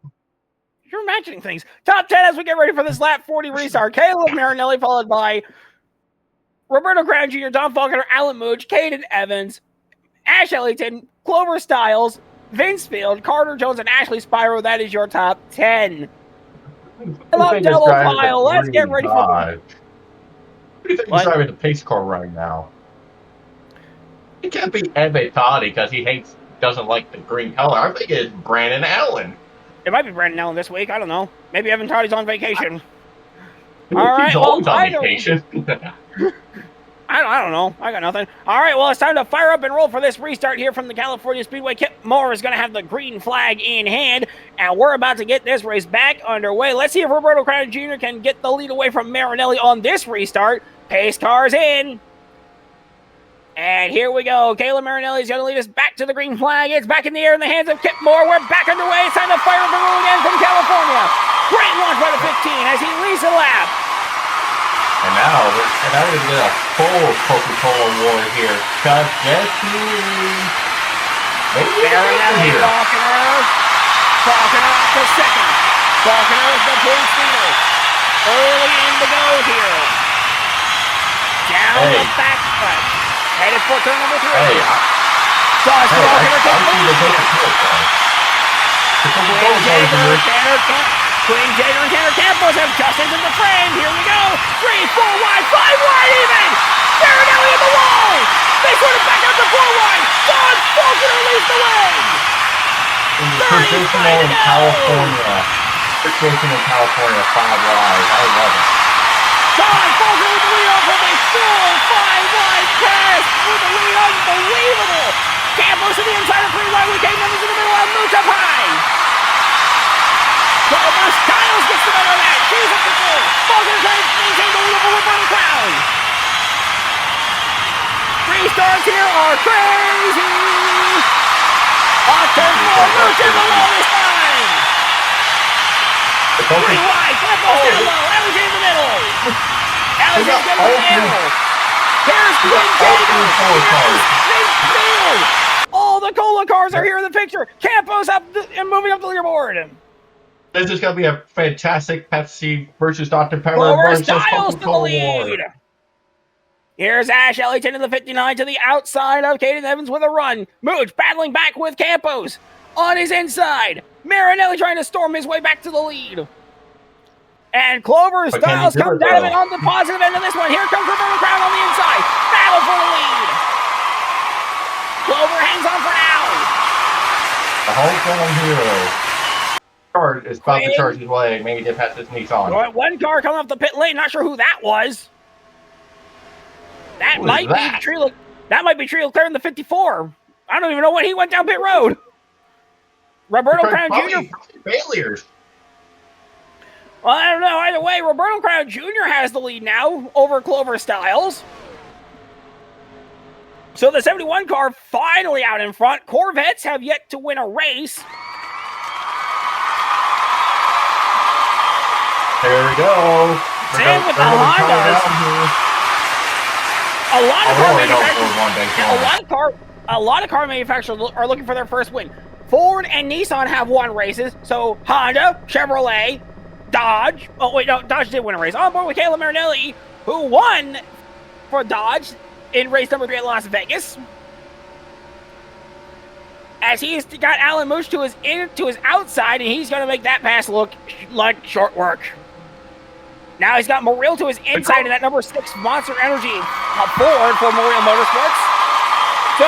You're imagining things. Top 10 as we get ready for this lap 40 restart. Caleb Marinelli, followed by Roberto Graham Jr., Don Faulkner, Alan Mooch, Caden Evans, Ash Ellington, Clover Stiles, Vince Field, Carter Jones, and Ashley Spiro. That is your top 10. Hello, double file. Let's get ready for the... Who do you think is driving the pace car right now? It can't be Ebe Toddy because he doesn't like the green color. I think it's Brandon Allen. It might be Brandon Allen this week. I don't know. Maybe Evan Toddy's on vacation. All right. He's always on vacation. I don't know. I got nothing. All right, well, it's time to fire up and roll for this restart here from the California Speedway. Kip Moore is going to have the green flag in hand, and we're about to get this race back underway. Let's see if Roberto Crowder Jr. can get the lead away from Marinelli on this restart. Pace cars in. And here we go. Caleb Marinelli is going to lead us back to the green flag. It's back in the air in the hands of Kip Moore. We're back underway. It's time to fire up and roll again from California. Great launch by the 15 as he leads the lap. And now we're going to get a full Coca-Cola war here. Cut Marinelli, Faulkner up to second. Faulkner is the pace leader. Early in the go here. Down the back stretch. Headed for turn number 3. Josh Faulkner takes the lead. Quinn Jager and Tanner Campos have just entered the frame. Here we go. 3, 4 wide, 5 wide even. Marinelli at the wall. They sort it back up to 4 wide. John Faulkner leads the way. Positional in California. Position in California, 5 wide. I love it. John Faulkner with the lead off of a full 5 wide pass. With the lead, unbelievable. Campos to the inside of 3 wide with Kate Numbers in the middle and Mooch up high. Styles gets the better of that. She's up the goal. Faulkner trying to maintain the lead over Roberto Crowd. Restarts here are crazy. On turn 4, Mooch in the low this time. 3 wide, Campos down low. Ellington in the middle. Ellington gets the middle. There's Quinn Jager. All the cola cars are here in the picture. Campos up and moving up the leaderboard. This is going to be a fantastic Pepsi versus Dr. Pepper Clover versus Styles to the Coca-Cola lead. war. Here's Ash Ellington in the 59 to the outside of Caden Evans with a run. Mooch battling back with Campos on his inside. Marinelli trying to storm his way back to the lead. And Clover Styles comes out of it on the positive end of this one. Here comes Roberto Crowd on the inside. Battle for the lead. Clover hangs on for now. The homecoming hero. Is about to charge his way. Maybe they pass this Nissan. One car coming off the pit lane. Not sure who that was. That might be Tree Leclerc in the 54. I don't even know when he went down pit road. Roberto Crown Jr. Failures. Well, I don't know. Either way, Roberto Crown Jr. has the lead now over Clover Styles. So the 71 car finally out in front. Corvettes have yet to win a race. There we go. Same with the Hondas. A lot of car manufacturers are looking for their first win. Ford and Nissan have won races. So Honda, Chevrolet, Dodge. Oh wait, no, Dodge did win a race. On board with Caleb Marinelli, who won for Dodge in race number 3 at Las Vegas. As he's got Alan Mooch to his outside, and he's going to make that pass look like short work. Now he's got Morrill to his inside in that number 6 Monster Energy Ford for Morrill Motorsports. So,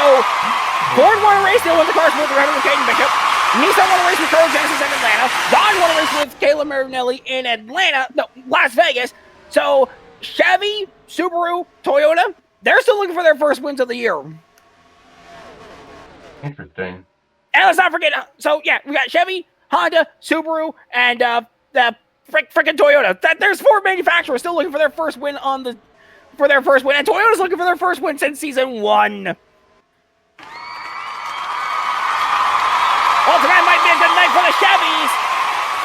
Ford won a race, they won the cars with Caden Bishop. Nissan won a race with Carl Genesis in Atlanta. Dodge won a race with Caleb Marinelli in Las Vegas. So, Chevy, Subaru, Toyota, they're still looking for their first wins of the year. Interesting. And let's not forget, so yeah, we got Chevy, Honda, Subaru, and the freaking Toyota. There's 4 manufacturers still looking for their first win and Toyota's looking for their first win since season 1. Well, tonight might be a good night for the Chevys.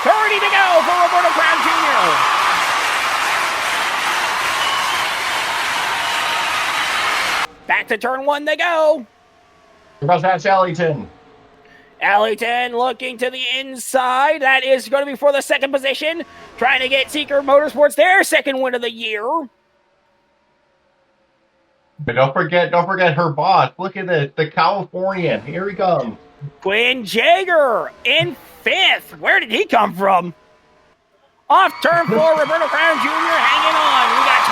30 to go for Roberto Crown Jr. Back to turn 1 they go. That's Ellington. Ellington looking to the inside. That is going to be for the second position. Trying to get Seeker Motorsports their second win of the year. But don't forget her boss. Look at this, the Californian. Here he comes. Quinn Jager in 5th. Where did he come from? Off turn 4, Roberto Crown Jr. hanging on. We got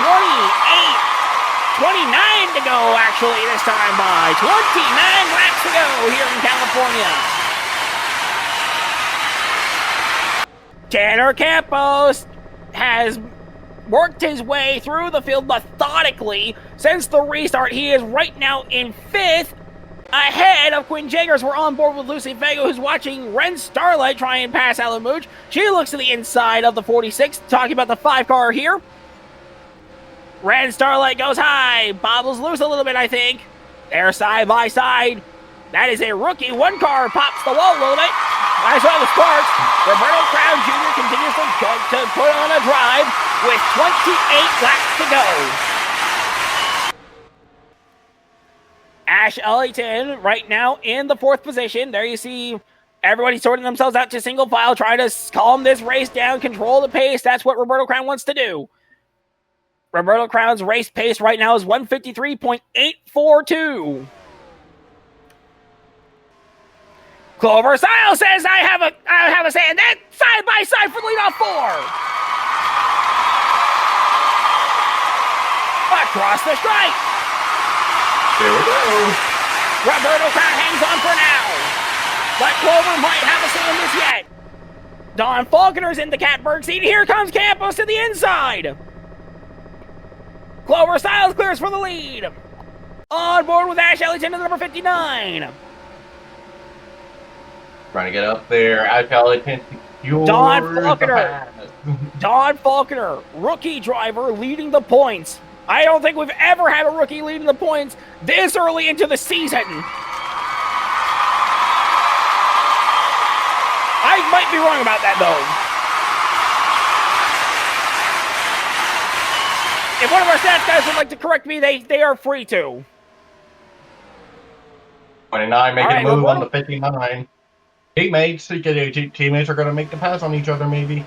29 to go actually this time by. 29 laps to go here in California. Tanner Campos has worked his way through the field methodically. methodically since the restart. He is right now in 5th, ahead of Quinn Jagers. We're on board with Lucy Vega, who's watching Ren Starlight try and pass Alan Mooch. She looks to the inside of the 46, talking about the 5 car here. Ren Starlight goes high, bobbles loose a little bit, I think. They're side by side. That is a rookie. 1 car pops the wall a little bit. I saw the sparks. Roberto Crown Jr. continues to put on a drive with 28 laps to go. Ash Ellington right now in the 4th position. There you see everybody sorting themselves out to single file, trying to calm this race down, control the pace. That's what Roberto Crown wants to do. Roberto Crown's race pace right now is 153.842. Clover Style says, I have a say, and then side by side for the leadoff 4. Across the strike. There we go. Roberto Crown hangs on for now. But Clover might have a say in this yet. Don Faulkner's in the catbird seat. Here comes Campos to the inside. Clover Styles clears for the lead. On board with Ash Ellington to the number 59. Trying to get up there. Ash Ellington secures Don Faulkner. the pass. Don Faulkner, rookie driver, leading the points. I don't think we've ever had a rookie leading the points this early into the season. I might be wrong about that, though. If one of our stats guys would like to correct me, they are free to. 29 making All right, a move on Roberto. the 59. Teammates are going to make the pass on each other, maybe.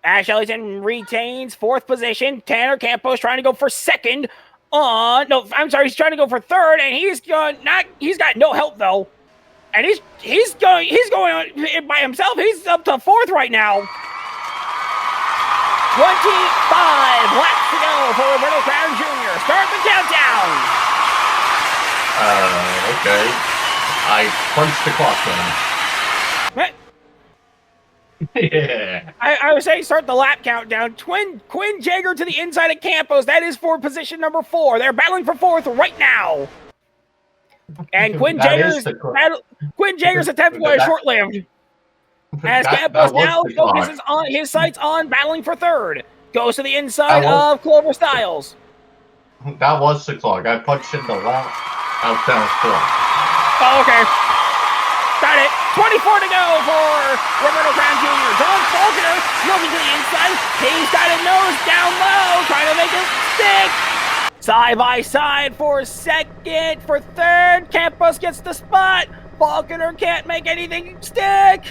Ash Ellington retains 4th position. Tanner Campos trying to go for 2nd on... No, I'm sorry, he's trying to go for 3rd, and he's got no help, though. And he's going on by himself. He's up to 4th right now. 25 laps to go for Roberto Crown Jr. Start the countdown. Okay. I punched the clock down. Yeah. I would say start the lap countdown. Quinn Jager to the inside of Campos. That is for position number 4. They're battling for 4th right now. And Quinn Jager's attempt was short-lived. As Campos now focuses on his sights on battling for 3rd. Goes to the inside of Clover Styles. That was the clock. I punched in the lap outbound clock. Oh, okay. Got it. 24 to go for Roberto Crown Jr. Don Faulkner looking to the inside. He's got a nose down low, trying to make it stick. Side by side for 2nd, for 3rd. Campos gets the spot. Faulkner can't make anything stick.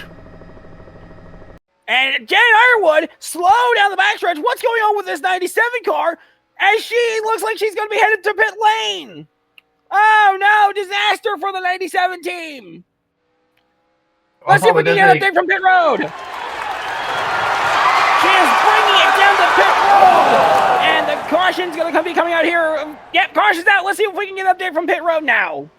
And Jane Ironwood slow down the backstretch. What's going on with this 97 car? As she looks like she's going to be headed to pit lane. Oh no, disaster for the 97 team. Let's see if we can get an update from pit road. She is bringing it down to pit road. And the caution's going to be coming out here. Yep, caution's out. Let's see if we can get an update from pit road now.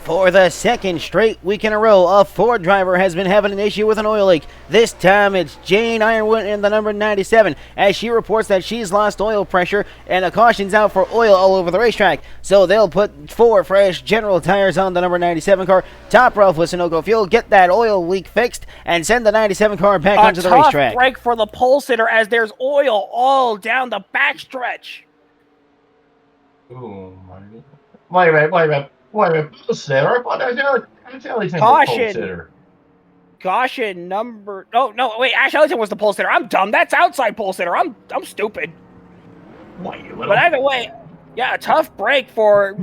For the 2nd straight week in a row, a Ford driver has been having an issue with an oil leak. This time it's Jane Ironwood in the number 97, as she reports that she's lost oil pressure and the caution's out for oil all over the racetrack. So they'll put 4 fresh General tires on the number 97 car, top her off with Sunoco fuel, get that oil leak fixed, and send the 97 car back onto the racetrack. A tough break for the pole sitter as there's oil all down the backstretch. Oh my God. Wait a minute. Pole sitter? Caution. Caution number... Oh, no, wait, Ash Ellington was the pole sitter. I'm dumb. That's outside pole sitter. I'm stupid. But either way, yeah, a tough break for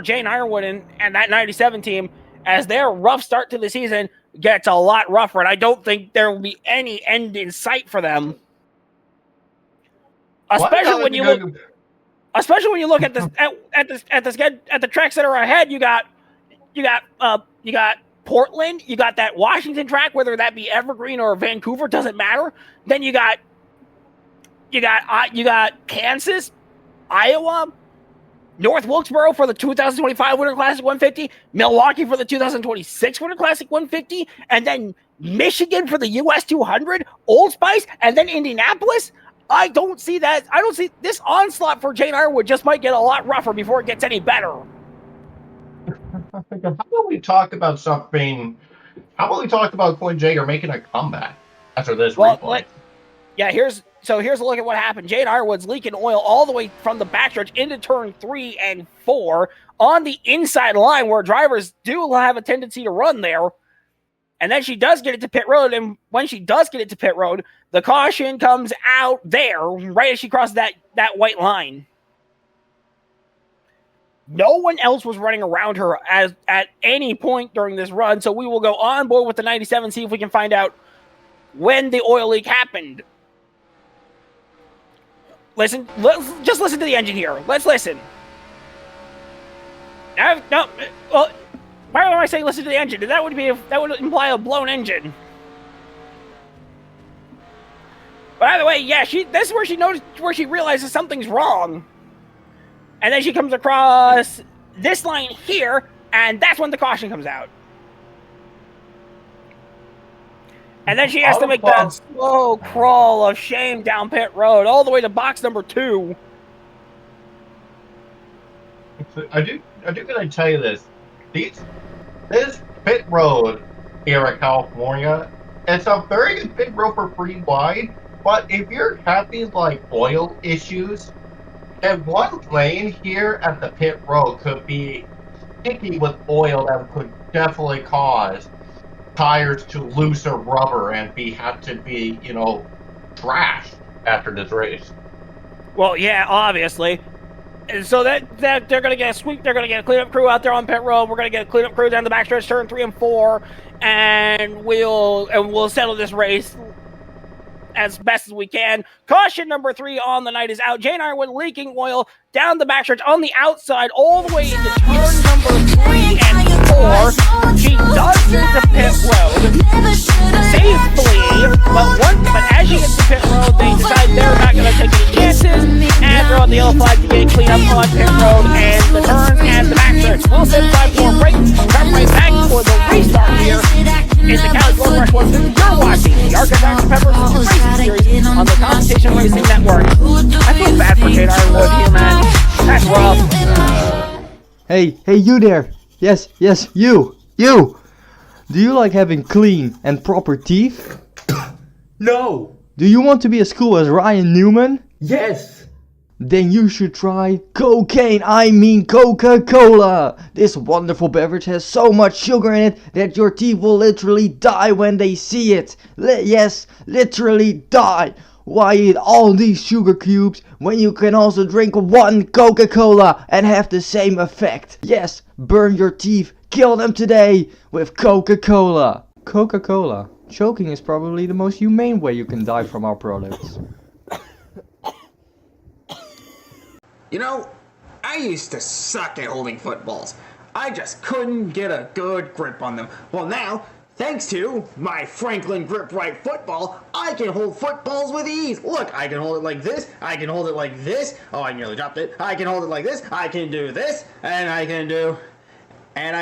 Jane Ironwood and that 97 team, as their rough start to the season gets a lot rougher, and I don't think there will be any end in sight for them. Especially when you look at the tracks that are ahead. You got Portland, you got that Washington track, whether that be Evergreen or Vancouver, doesn't matter. Then you got Kansas, Iowa, North Wilkesboro for the 2025 Winter Classic 150, Milwaukee for the 2026 Winter Classic 150, and then Michigan for the US 200, Old Spice, and then Indianapolis. I don't see that. I don't see this onslaught for Jane Ironwood just might get a lot rougher before it gets any better. How about we talk about something? How about we talk about Quinn Jager making a comeback after this replay? Here's a look at what happened. Jane Ironwood's leaking oil all the way from the backstretch into turn 3 and 4 on the inside line where drivers do have a tendency to run there. And then she does get it to pit road, and when she does get it to pit road, the caution comes out there right as she crosses that white line. No one else was running around her at any point during this run, so we will go on board with the 97, see if we can find out when the oil leak happened. Just listen to the engine here. Let's listen. Well, why would I say listen to the engine? That would imply a blown engine. But either way, yeah, this is where she realizes something's wrong. And then she comes across this line here, and that's when the caution comes out. And then she has to make that slow crawl of shame down pit road, all the way to box number 2. I do gotta tell you this. This pit road here in California, it's a very good pit road for pretty wide, but if you're having like oil issues, then one lane here at the pit road could be sticky with oil that could definitely cause tires to lose their rubber and have to be, trashed after this race. Well, yeah, obviously. And so that they're going to get a sweep. They're going to get a cleanup crew out there on pit road. We're going to get a cleanup crew down the backstretch, turn 3 and 4, and we'll settle this race as best as we can. Caution number 3 on the night is out. Jane Ironwood leaking oil down the backstretch on the outside, all the way into turn number 3 and 4. She does get to pit road safely, but as she gets to pit road, they decide they're not going to take any chances and throw out the yellow flag to get clean up on pit road and the turns and the backstretch. We'll sit aside for a break. Come right back for the restart here in the Cali Gold Rush 150. You're watching the Arca Dr. Pepper Racing Series on the Competition Racing Network. I feel bad for Jane Ironwood here, man. That's rough. Hey, you there. Yes, you. Do you like having clean and proper teeth? No. Do you want to be as cool as Ryan Newman? Yes. Then you should try Coca-Cola. This wonderful beverage has so much sugar in it that your teeth will literally die when they see it. Yes, literally die. Why eat all these sugar cubes when you can also drink one Coca-Cola and have the same effect? Yes, burn your teeth, kill them today with Coca-Cola. Coca-Cola. Choking is probably the most humane way you can die from our products. I used to suck at holding footballs. I just couldn't get a good grip on them. Well, now, thanks to my Franklin Grip Right football, I can hold footballs with ease. Look, I can hold it like this. I can hold it like this. Oh, I nearly dropped it. I can hold it like this. I can do this. And I can do this. And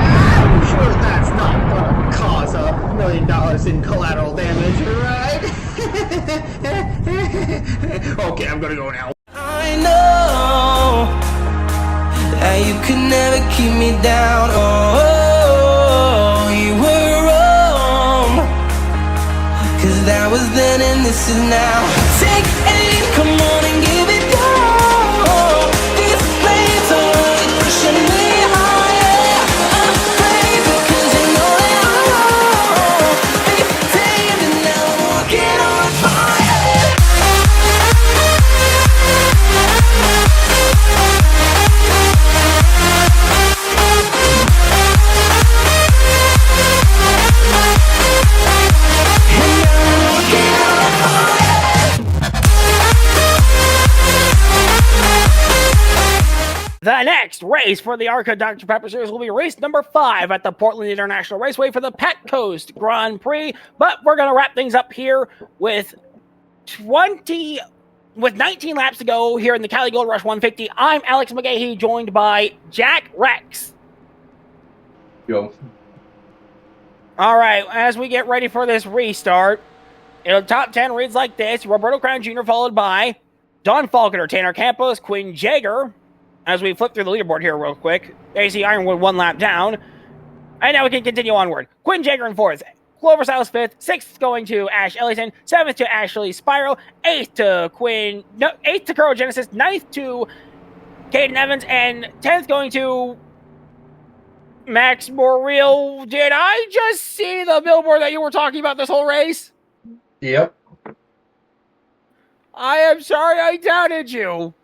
I'm sure that's not going to cause $1 million in collateral damage, right? Okay, I'm gonna go now. I know that you could never keep me down. Oh, you were wrong. 'Cause that was then and this is now. Take aim, come on and give it down. These flames are only pushing me higher. I'm crazy 'cause you know that I'm wrong. These days and now I'm walking on fire. The next race for the Arca Dr. Pepper Series will be race number 5 at the Portland International Raceway for the Pet Coast Grand Prix. But we're going to wrap things up here with 19 laps to go here in the Cali Gold Rush 150. I'm Alex McGahee, joined by Jack Rex. Yo. All right, as we get ready for this restart, top 10 reads like this. Roberto Crown Jr. followed by Don Falconer, Tanner Campos, Quinn Jaeger. As we flip through the leaderboard here real quick, AC Ironwood 1 lap down. And now we can continue onward. Quinn Jaeger in 4th. Clover Styles 5th. 6th going to Ash Ellington. 7th to Ashley Spyro. 8th to 8th to Kuro Genesis. 9th to Caden Evans. And 10th going to Max Morreal. Did I just see the billboard that you were talking about this whole race? Yep. I am sorry I doubted you.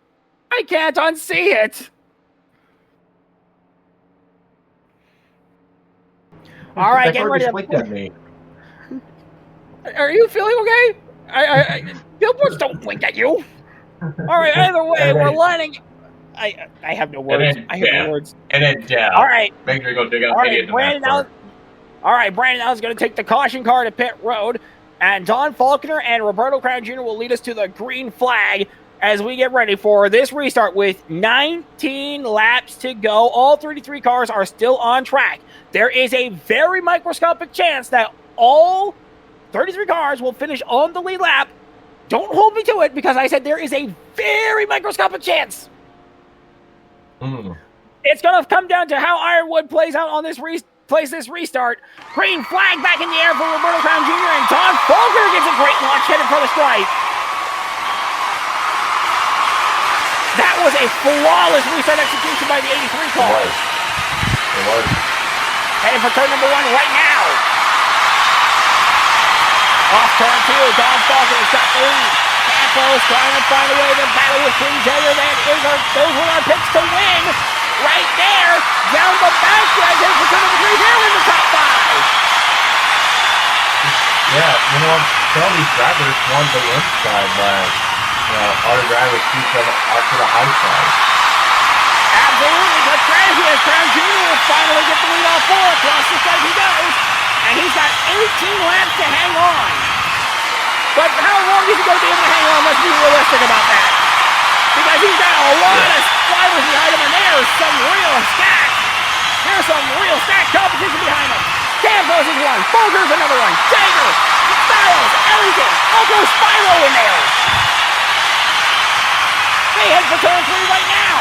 I can't unsee it. All right, get ready at me. Are you feeling okay? Billboards don't blink at you. All right, either way, we're lining. I have no words. I have no words. And then down. All right. Make sure you go dig out All right, Brandon now is going to take the caution car to pit road, and Don Falconer and Roberto Crown Jr. will lead us to the green flag as we get ready for this restart with 19 laps to go. All 33 cars are still on track. There is a very microscopic chance that all 33 cars will finish on the lead lap. Don't hold me to it because I said there is a very microscopic chance. It's going to come down to how Ironwood plays out on this restart. Green flag back in the air for Roberto Crown Jr. and Don Falconer gets a great launch headed for the stripe. That was a flawless restart execution by the 83 car. It was. Heading for turn number 1 right now. Off turn 2, Don Falconer's got the lead. Campos trying to find a way to battle with Quinn Jaeger. Those were our picks to win. Right there. Down the back stretch. Heading for turn number 3. They're in the top 5. Yeah, you know, some of these drivers won the inside, but our drivers keep them up to the high side. Absolutely, but strategy as Crown Jr. will finally get the lead off 4 across the start he goes, and he's got 18 laps to hang on. But how long is he going to be able to hang on? Let's be realistic about that. Because he's got a lot of drivers behind him, and there's some real stacked competition behind him. Campos is one, Folger's another one, Jaeger, Styles, Ellington, also Spyro in there. They head for turn 3 right now.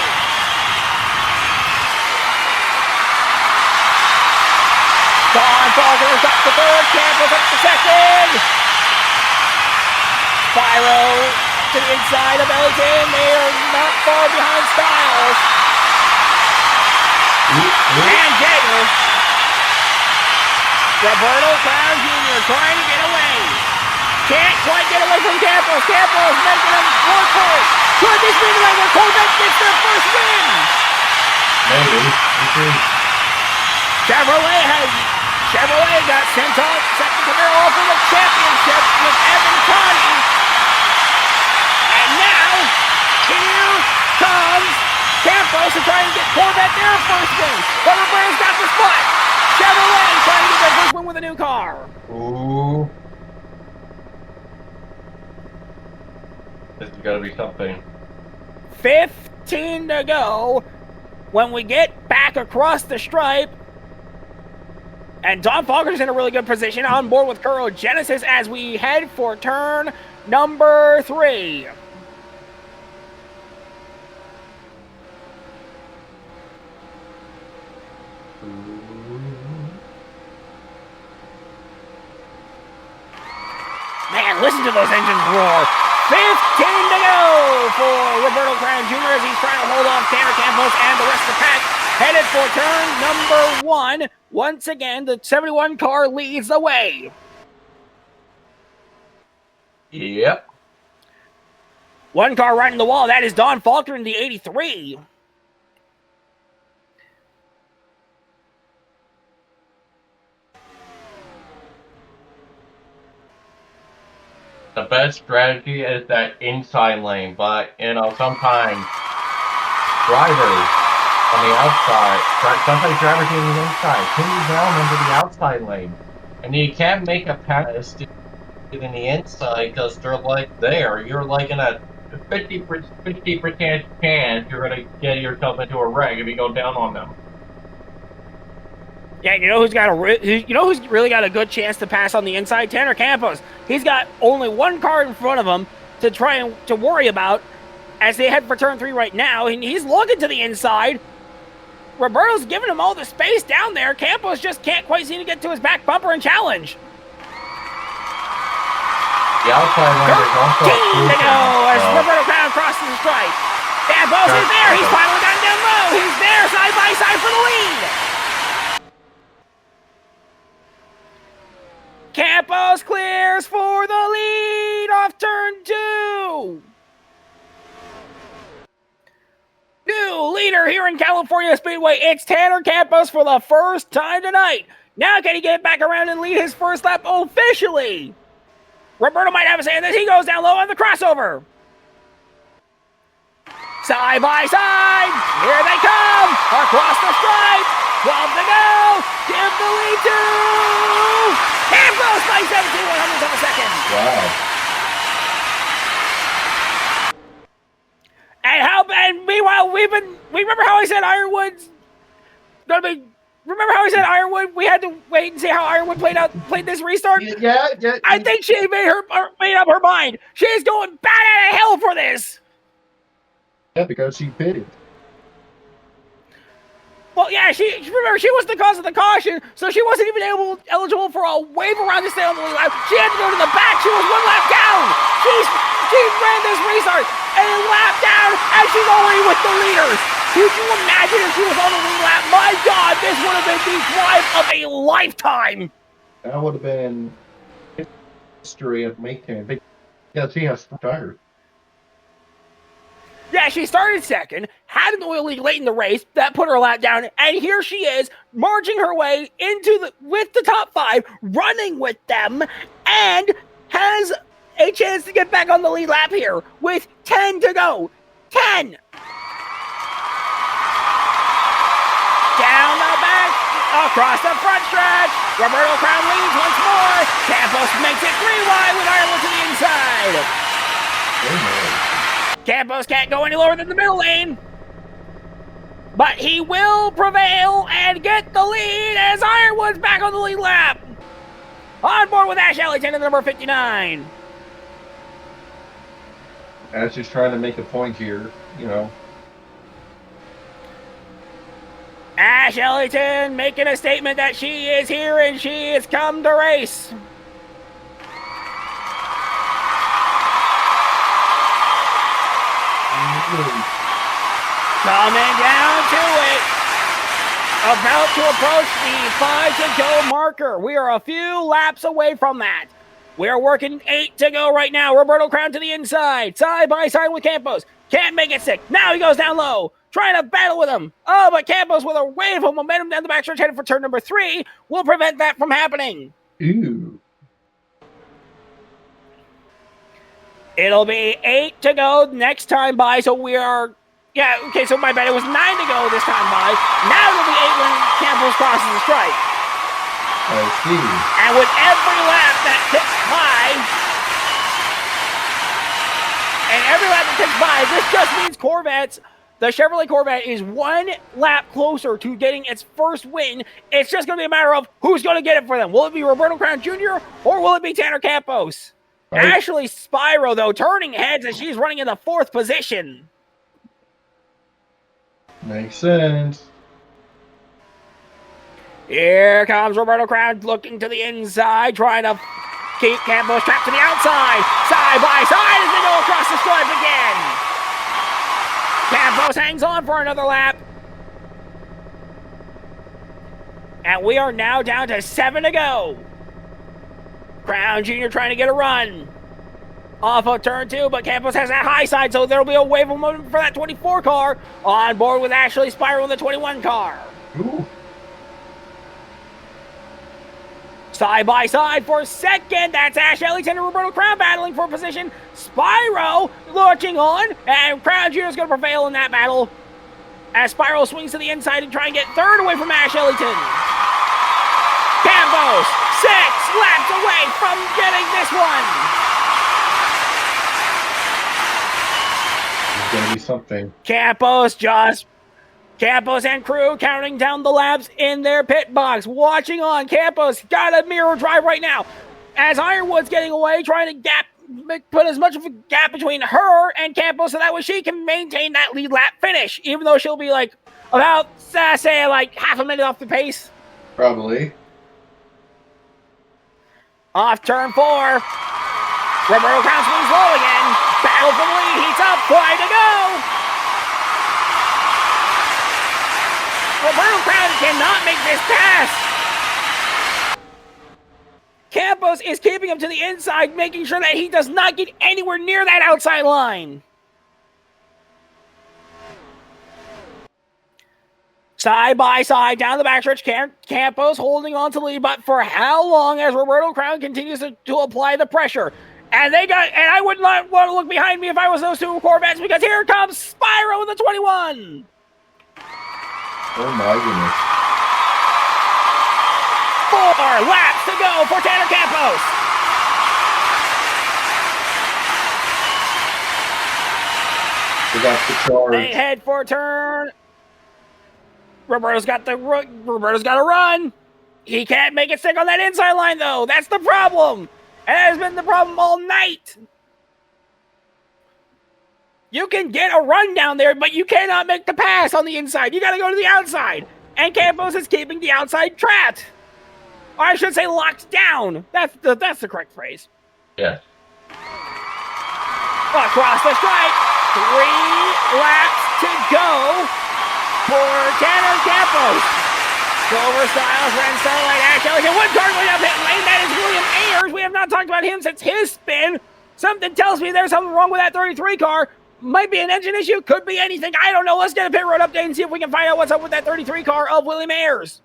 Don Falconer's up to 3rd, Campos up to 2nd. Spyro to the inside of Ellington. They are not far behind Styles. And Jaeger. Roberto Crown Jr. trying to get away. Can't quite get away from Campos. Campos making him work for it. Could this be the way where Corvette gets their first win? Maybe. Chevrolet got sent off second to their offer the championship with Evan Connie. And now, here comes Campos to try and get Corvette their first win. But Roberto's got the spot. Chevrolet trying to get their first win with a new car. Ooh. This has got to be something. 15 to go when we get back across the stripe. And Don Falconer's in a really good position on board with Kuro Genesis as we head for turn number 3. Man, listen to those engines roar. 15 to go for Roberto Crown Jr. as he's trying to hold off Tanner Campos and the rest of the pack. Headed for turn number 1. Once again, the 71 car leads the way. Yep. One car right in the wall. That is Don Falconer in the 83. The best strategy is that inside lane, but sometimes drivers on the outside, sometimes drivers in the inside, pin you down into the outside lane, and you can't make a pass to in the inside because they're like there. You're like in a 50% chance you're gonna get yourself into a wreck if you go down on them. Yeah, you know who's got who's really got a good chance to pass on the inside? Tanner Campos. He's got only one car in front of him to try and to worry about as they head for turn 3 right now, and he's looking to the inside. Roberto's giving him all the space down there. Campos just can't quite seem to get to his back bumper and challenge. The outside line is also 13 to go as Roberto Crown crosses the stripe. Campos is there. He's finally gotten down low. He's there side by side for the lead. Campos clears for the lead off turn 2. New leader here in California Speedway. It's Tanner Campos for the first time tonight. Now can he get back around and lead his first lap officially? Roberto might have a say in this. He goes down low on the crossover. Side by side. Here they come. Across the stripe. 12 to go. Give the lead to Campos by 17/100ths of a second. Wow. And meanwhile, we remember how I said Ironwood's gonna be. Remember how I said Ironwood? We had to wait and see how Ironwood played this restart. Yeah. I think she made up her mind. She's going bat out of hell for this. Yeah, because she pitted. Well, yeah, remember she was the cause of the caution, so she wasn't even eligible for a wave around to stay on the lead lap. She had to go to the back. She was one lap down. She ran this restart and lap down, and she's already with the leaders. Could you imagine if she was on the lead lap? My God, this would have been the drive of a lifetime. That would have been history of making. Because she has tires. Yeah, she started second, had an oil leak late in the race, that put her lap down, and here she is, marching her way with the top 5, running with them, and has a chance to get back on the lead lap here with 10 to go. 10! Down the back, across the front stretch, Roberto Crown leads once more, Campos makes it 3 wide with Ireland to the inside. Campos can't go any lower than the middle lane, but he will prevail and get the lead as Ironwood's back on the lead lap. On board with Ash Ellington in number 59. Ash is trying to make a point here, you know. Ash Ellington making a statement that she is here and she has come to race. Coming down to it. About to approach the 5 to go marker. We are a few laps away from that. We are working 8 to go right now. Roberto Crown to the inside. Side by side with Campos. Can't make it 6. Now he goes down low. Trying to battle with him. Oh, but Campos with a wave of momentum down the backstretch headed for turn number 3 will prevent that from happening. Ooh. It'll be 8 to go next time by, so we are... Yeah, okay, so my bad. It was 9 to go this time by. Now it'll be 8 when Campos crosses the stripe. I see. And with every lap that ticks by, this just means Corvettes, the Chevrolet Corvette is 1 lap closer to getting its first win. It's just going to be a matter of who's going to get it for them. Will it be Roberto Crown Jr. or will it be Tanner Campos? Right. Ashley Spyro, though, turning heads as she's running in the 4th position. Makes sense. Here comes Roberto Crown looking to the inside, trying to keep Campos trapped to the outside. Side by side as they go across the stripe again. Campos hangs on for another lap. And we are now down to 7 to go. Crown Jr. trying to get a run. Off of turn 2, but Campos has that high side, so there'll be a wave of momentum for that 24 car. On board with Ashley Spyro in the 21 car. Ooh. Side by side for second. That's Ash Ellington and Roberto Crown battling for position. Spyro launching on, and Crown Jr. is going to prevail in that battle as Spyro swings to the inside and try and get third away from Ash Ellington. Campos 6 laps away from getting this one. There's going to be something. Campos Campos and crew counting down the laps in their pit box. Watching on. Campos got a mirror drive right now. As Ironwood's getting away, trying to put as much of a gap between her and Campos so that way she can maintain that lead lap finish, even though she'll be like about, say, like half a minute off the pace. Probably. Off turn 4. Roberto Crown swings low again. Battle for the lead. Heats up. Wide to go. Roberto Crown cannot make this pass. Campos is keeping him to the inside, making sure that he does not get anywhere near that outside line. Side by side down the backstretch, Campos holding on to the lead, but for how long as Roberto Crown continues to apply the pressure? And I would not want to look behind me if I was those two Corvettes, because here comes Spyro with the 21. Oh my goodness. 4 laps to go for Tanner Campos. We got the charge. They head for a turn. Roberto's got to run. He can't make it stick on that inside line, though. That's the problem. And that has been the problem all night. You can get a run down there, but you cannot make the pass on the inside. You got to go to the outside. And Campos is keeping the outside trapped. Or I should say locked down. That's the correct phrase. Yes. Across the stripe. 3 laps to go for Tanner Campos. Silver Styles, Ren Starlight, Ash Ellington, one car going up pit lane. That is William Ayers. We have not talked about him since his spin. Something tells me there's something wrong with that 33 car. Might be an engine issue, could be anything. I don't know. Let's get a pit road update and see if we can find out what's up with that 33 car of William Ayers.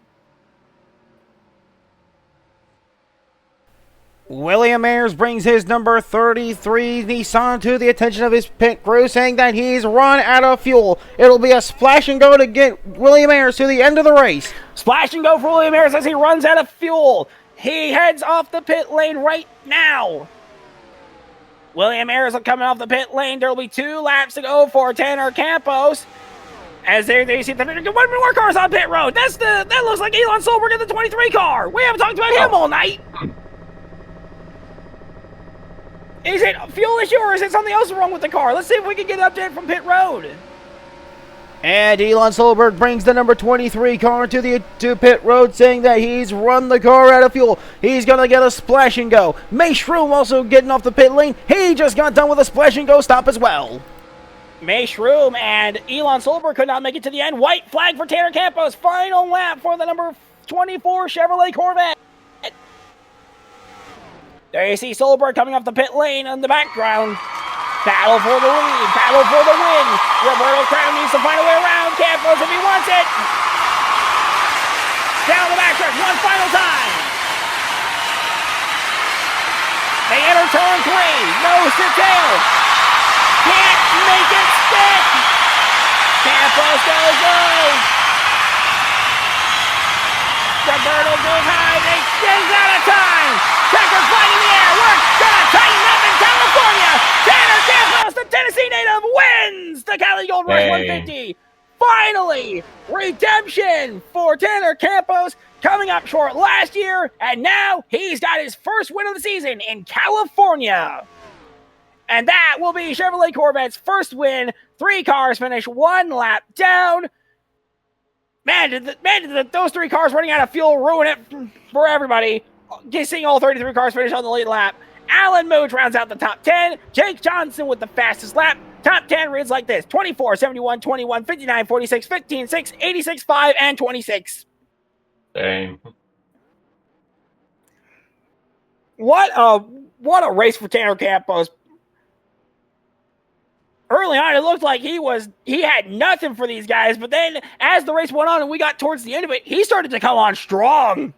William Ayers brings his number 33 Nissan to the attention of his pit crew, saying that he's run out of fuel. It'll be a splash and go to get William Ayers to the end of the race. Splash and go for William Ayers as he runs out of fuel. He heads off the pit lane right now. William Ayers coming off the pit lane. There will be 2 laps to go for Tanner Campos. As they see the one more cars on pit road. That looks like Elon Solberg in the 23 car. We haven't talked about him all night. Is it a fuel issue or is it something else wrong with the car? Let's see if we can get an update from pit road. And Elon Solberg brings the number 23 car to pit road, saying that he's run the car out of fuel. He's going to get a splash and go. Mayshroom also getting off the pit lane. He just got done with a splash and go stop as well. Mayshroom and Elon Solberg could not make it to the end. White flag for Tanner Campos. Final lap for the number 24 Chevrolet Corvette. There you see Solberg coming off the pit lane in the background. Battle for the lead. Battle for the win. Roberto Crown needs to find a way around Campos if he wants it. Down the backstretch one final time. They enter turn 3. Nose to tail. Can't make it stick. Campos goes low. Roberto goes high. They get out of time. Checkers flying in the air. We're gonna tighten up in California. Tanner Campos, the Tennessee native, wins the Cali Gold Rush 150. Finally, redemption for Tanner Campos, coming up short last year, and now he's got his first win of the season in California. And that will be Chevrolet Corvette's first win. 3 cars finish 1 lap down. Man, did those 3 cars running out of fuel ruin it for everybody. Seeing all 33 cars finish on the lead lap. Alan Mooch rounds out the top 10. Jake Johnson with the fastest lap. Top 10 reads like this: 24, 71, 21, 59, 46, 15, 6, 86, 5, and 26. Dang. What a race for Tanner Campos. Early on, it looked like he had nothing for these guys, but then as the race went on and we got towards the end of it, he started to come on strong.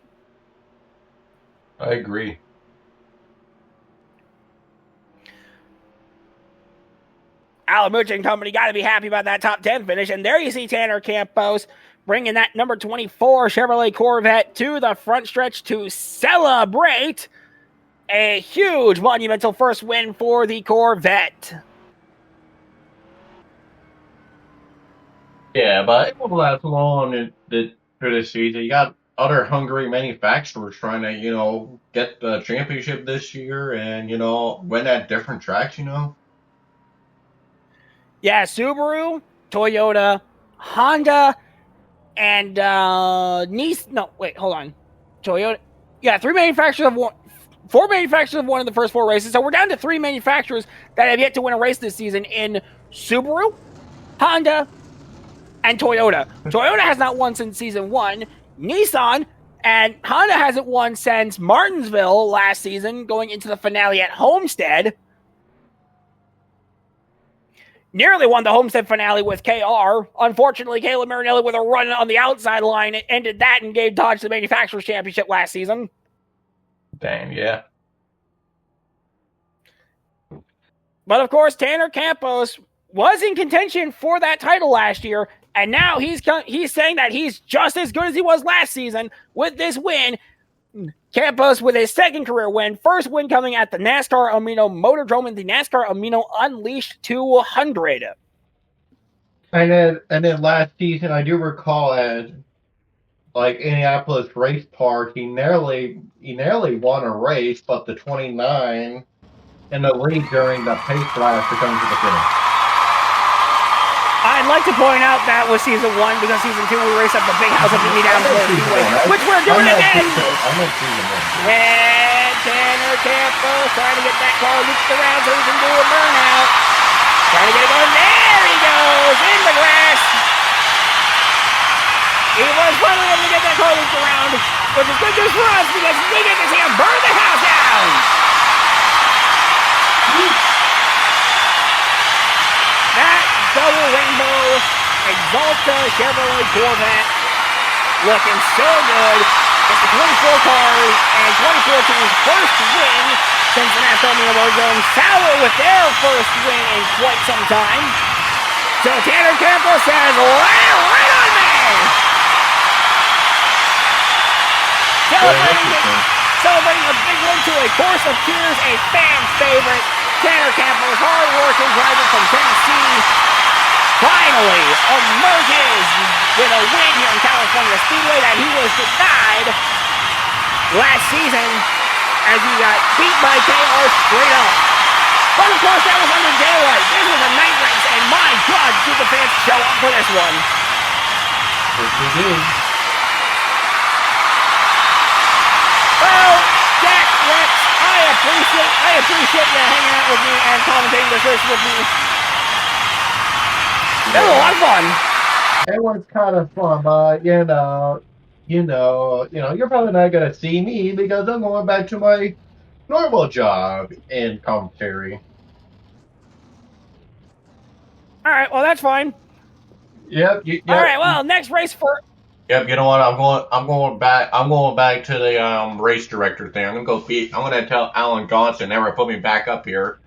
I agree. Alan Mooch and company got to be happy about that top 10 finish. And there you see Tanner Campos bringing that number 24 Chevrolet Corvette to the front stretch to celebrate a huge monumental first win for the Corvette. Yeah, but it won't last long for this season. You got other hungry manufacturers trying to, get the championship this year and, win at different tracks, Yeah, Subaru, Toyota, Honda, and Nissan. No, wait, hold on. Toyota. Yeah, four manufacturers have won in the first 4 races. So we're down to 3 manufacturers that have yet to win a race this season in Subaru, Honda, and Toyota. Toyota has not won since season 1. Nissan and Honda hasn't won since Martinsville last season, going into the finale at Homestead. Nearly won the Homestead finale with KR. Unfortunately, Caleb Marinelli with a run on the outside line ended that and gave Dodge the Manufacturers Championship last season. Dang, yeah. But of course, Tanner Campos was in contention for that title last year, and now he's saying that he's just as good as he was last season with this win. Campos with his second career win, first win coming at the NASCAR Amino Motordrome in the NASCAR Amino Unleashed 200. And then last season, I do recall at Indianapolis Race Park, he nearly won a race, but the 29 in the lead during the pace blast to come to the finish. I'd like to point out that was season 1 because season 2 we raced at the big house up in Indianapolis, which we're doing again. And Tanner Campos trying to get that car looped around so he can do a burnout. Trying to get it going. There he goes in the grass. He was finally able to get that car looped around, which is good news for us because we get to see him burn the house down. That double rainbow Exalta Chevrolet Corvette looking so good. It's the 24 cars and 24 teams' first win since the NASCAR Motordrome. Sauer with their first win in quite some time. So Tanner Campos says, right on me! Celebrating a big win to a chorus of cheers, a fan favorite. Tanner Campos, hard-working driver from Tennessee, finally emerges with a win here in California Speedway that he was denied last season as he got beat by KR straight up. But of course, that was under daylight. This was a night race, and my God, did the fans show up for this one. Yes, we did. Well, Jack Rex, I appreciate you hanging out with me and commentating this race with me. It was a lot of fun. It was kind of fun, but you're probably not gonna see me because I'm going back to my normal job in commentary. All right, well that's fine. Yep. All right, well next race for. Yep. You know what? I'm going back to the race director thing. I'm gonna tell Alan Johnson never put me back up here.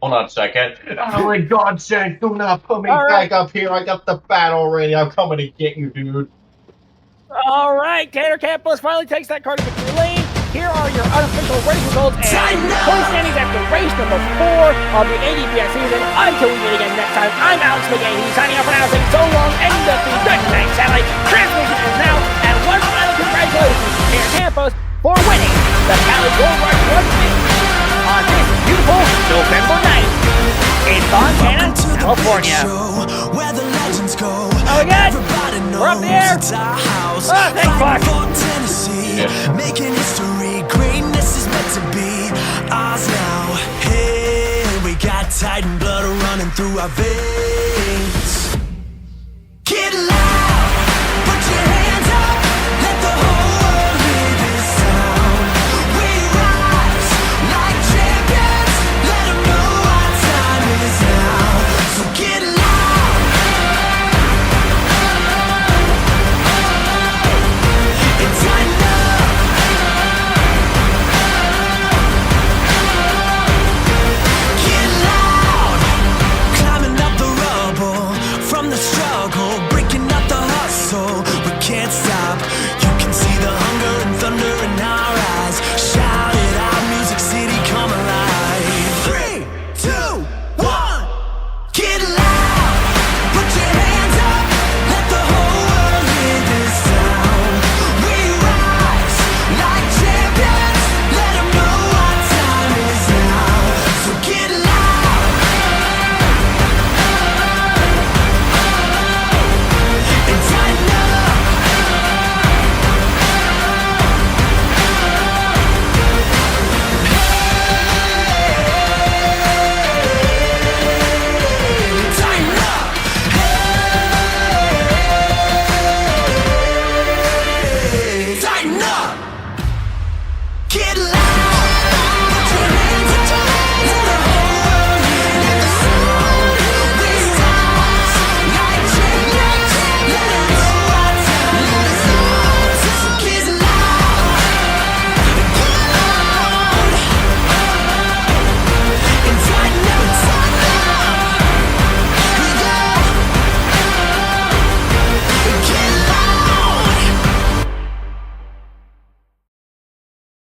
Hold on a second. Alan Johnson, do not put me back up here. I got the bat already. I'm coming to get you, dude. All right, Tanner Campos finally takes that car to victory lane. Here are your unofficial race results and point standings after race number 4 of the ADPS season. Until we meet again next time, I'm Alex McGahey signing off for now saying so long and good night, satellite. Transmission is now, and one final congratulations to Tanner Campos for winning the Cali Gold Rush 150 on this beautiful November night in Fontana, California. Oh my God, we're up there. Oh, thank fuck. Making history, greatness is meant to be ours now. Hey, we got Titan blood running through our veins.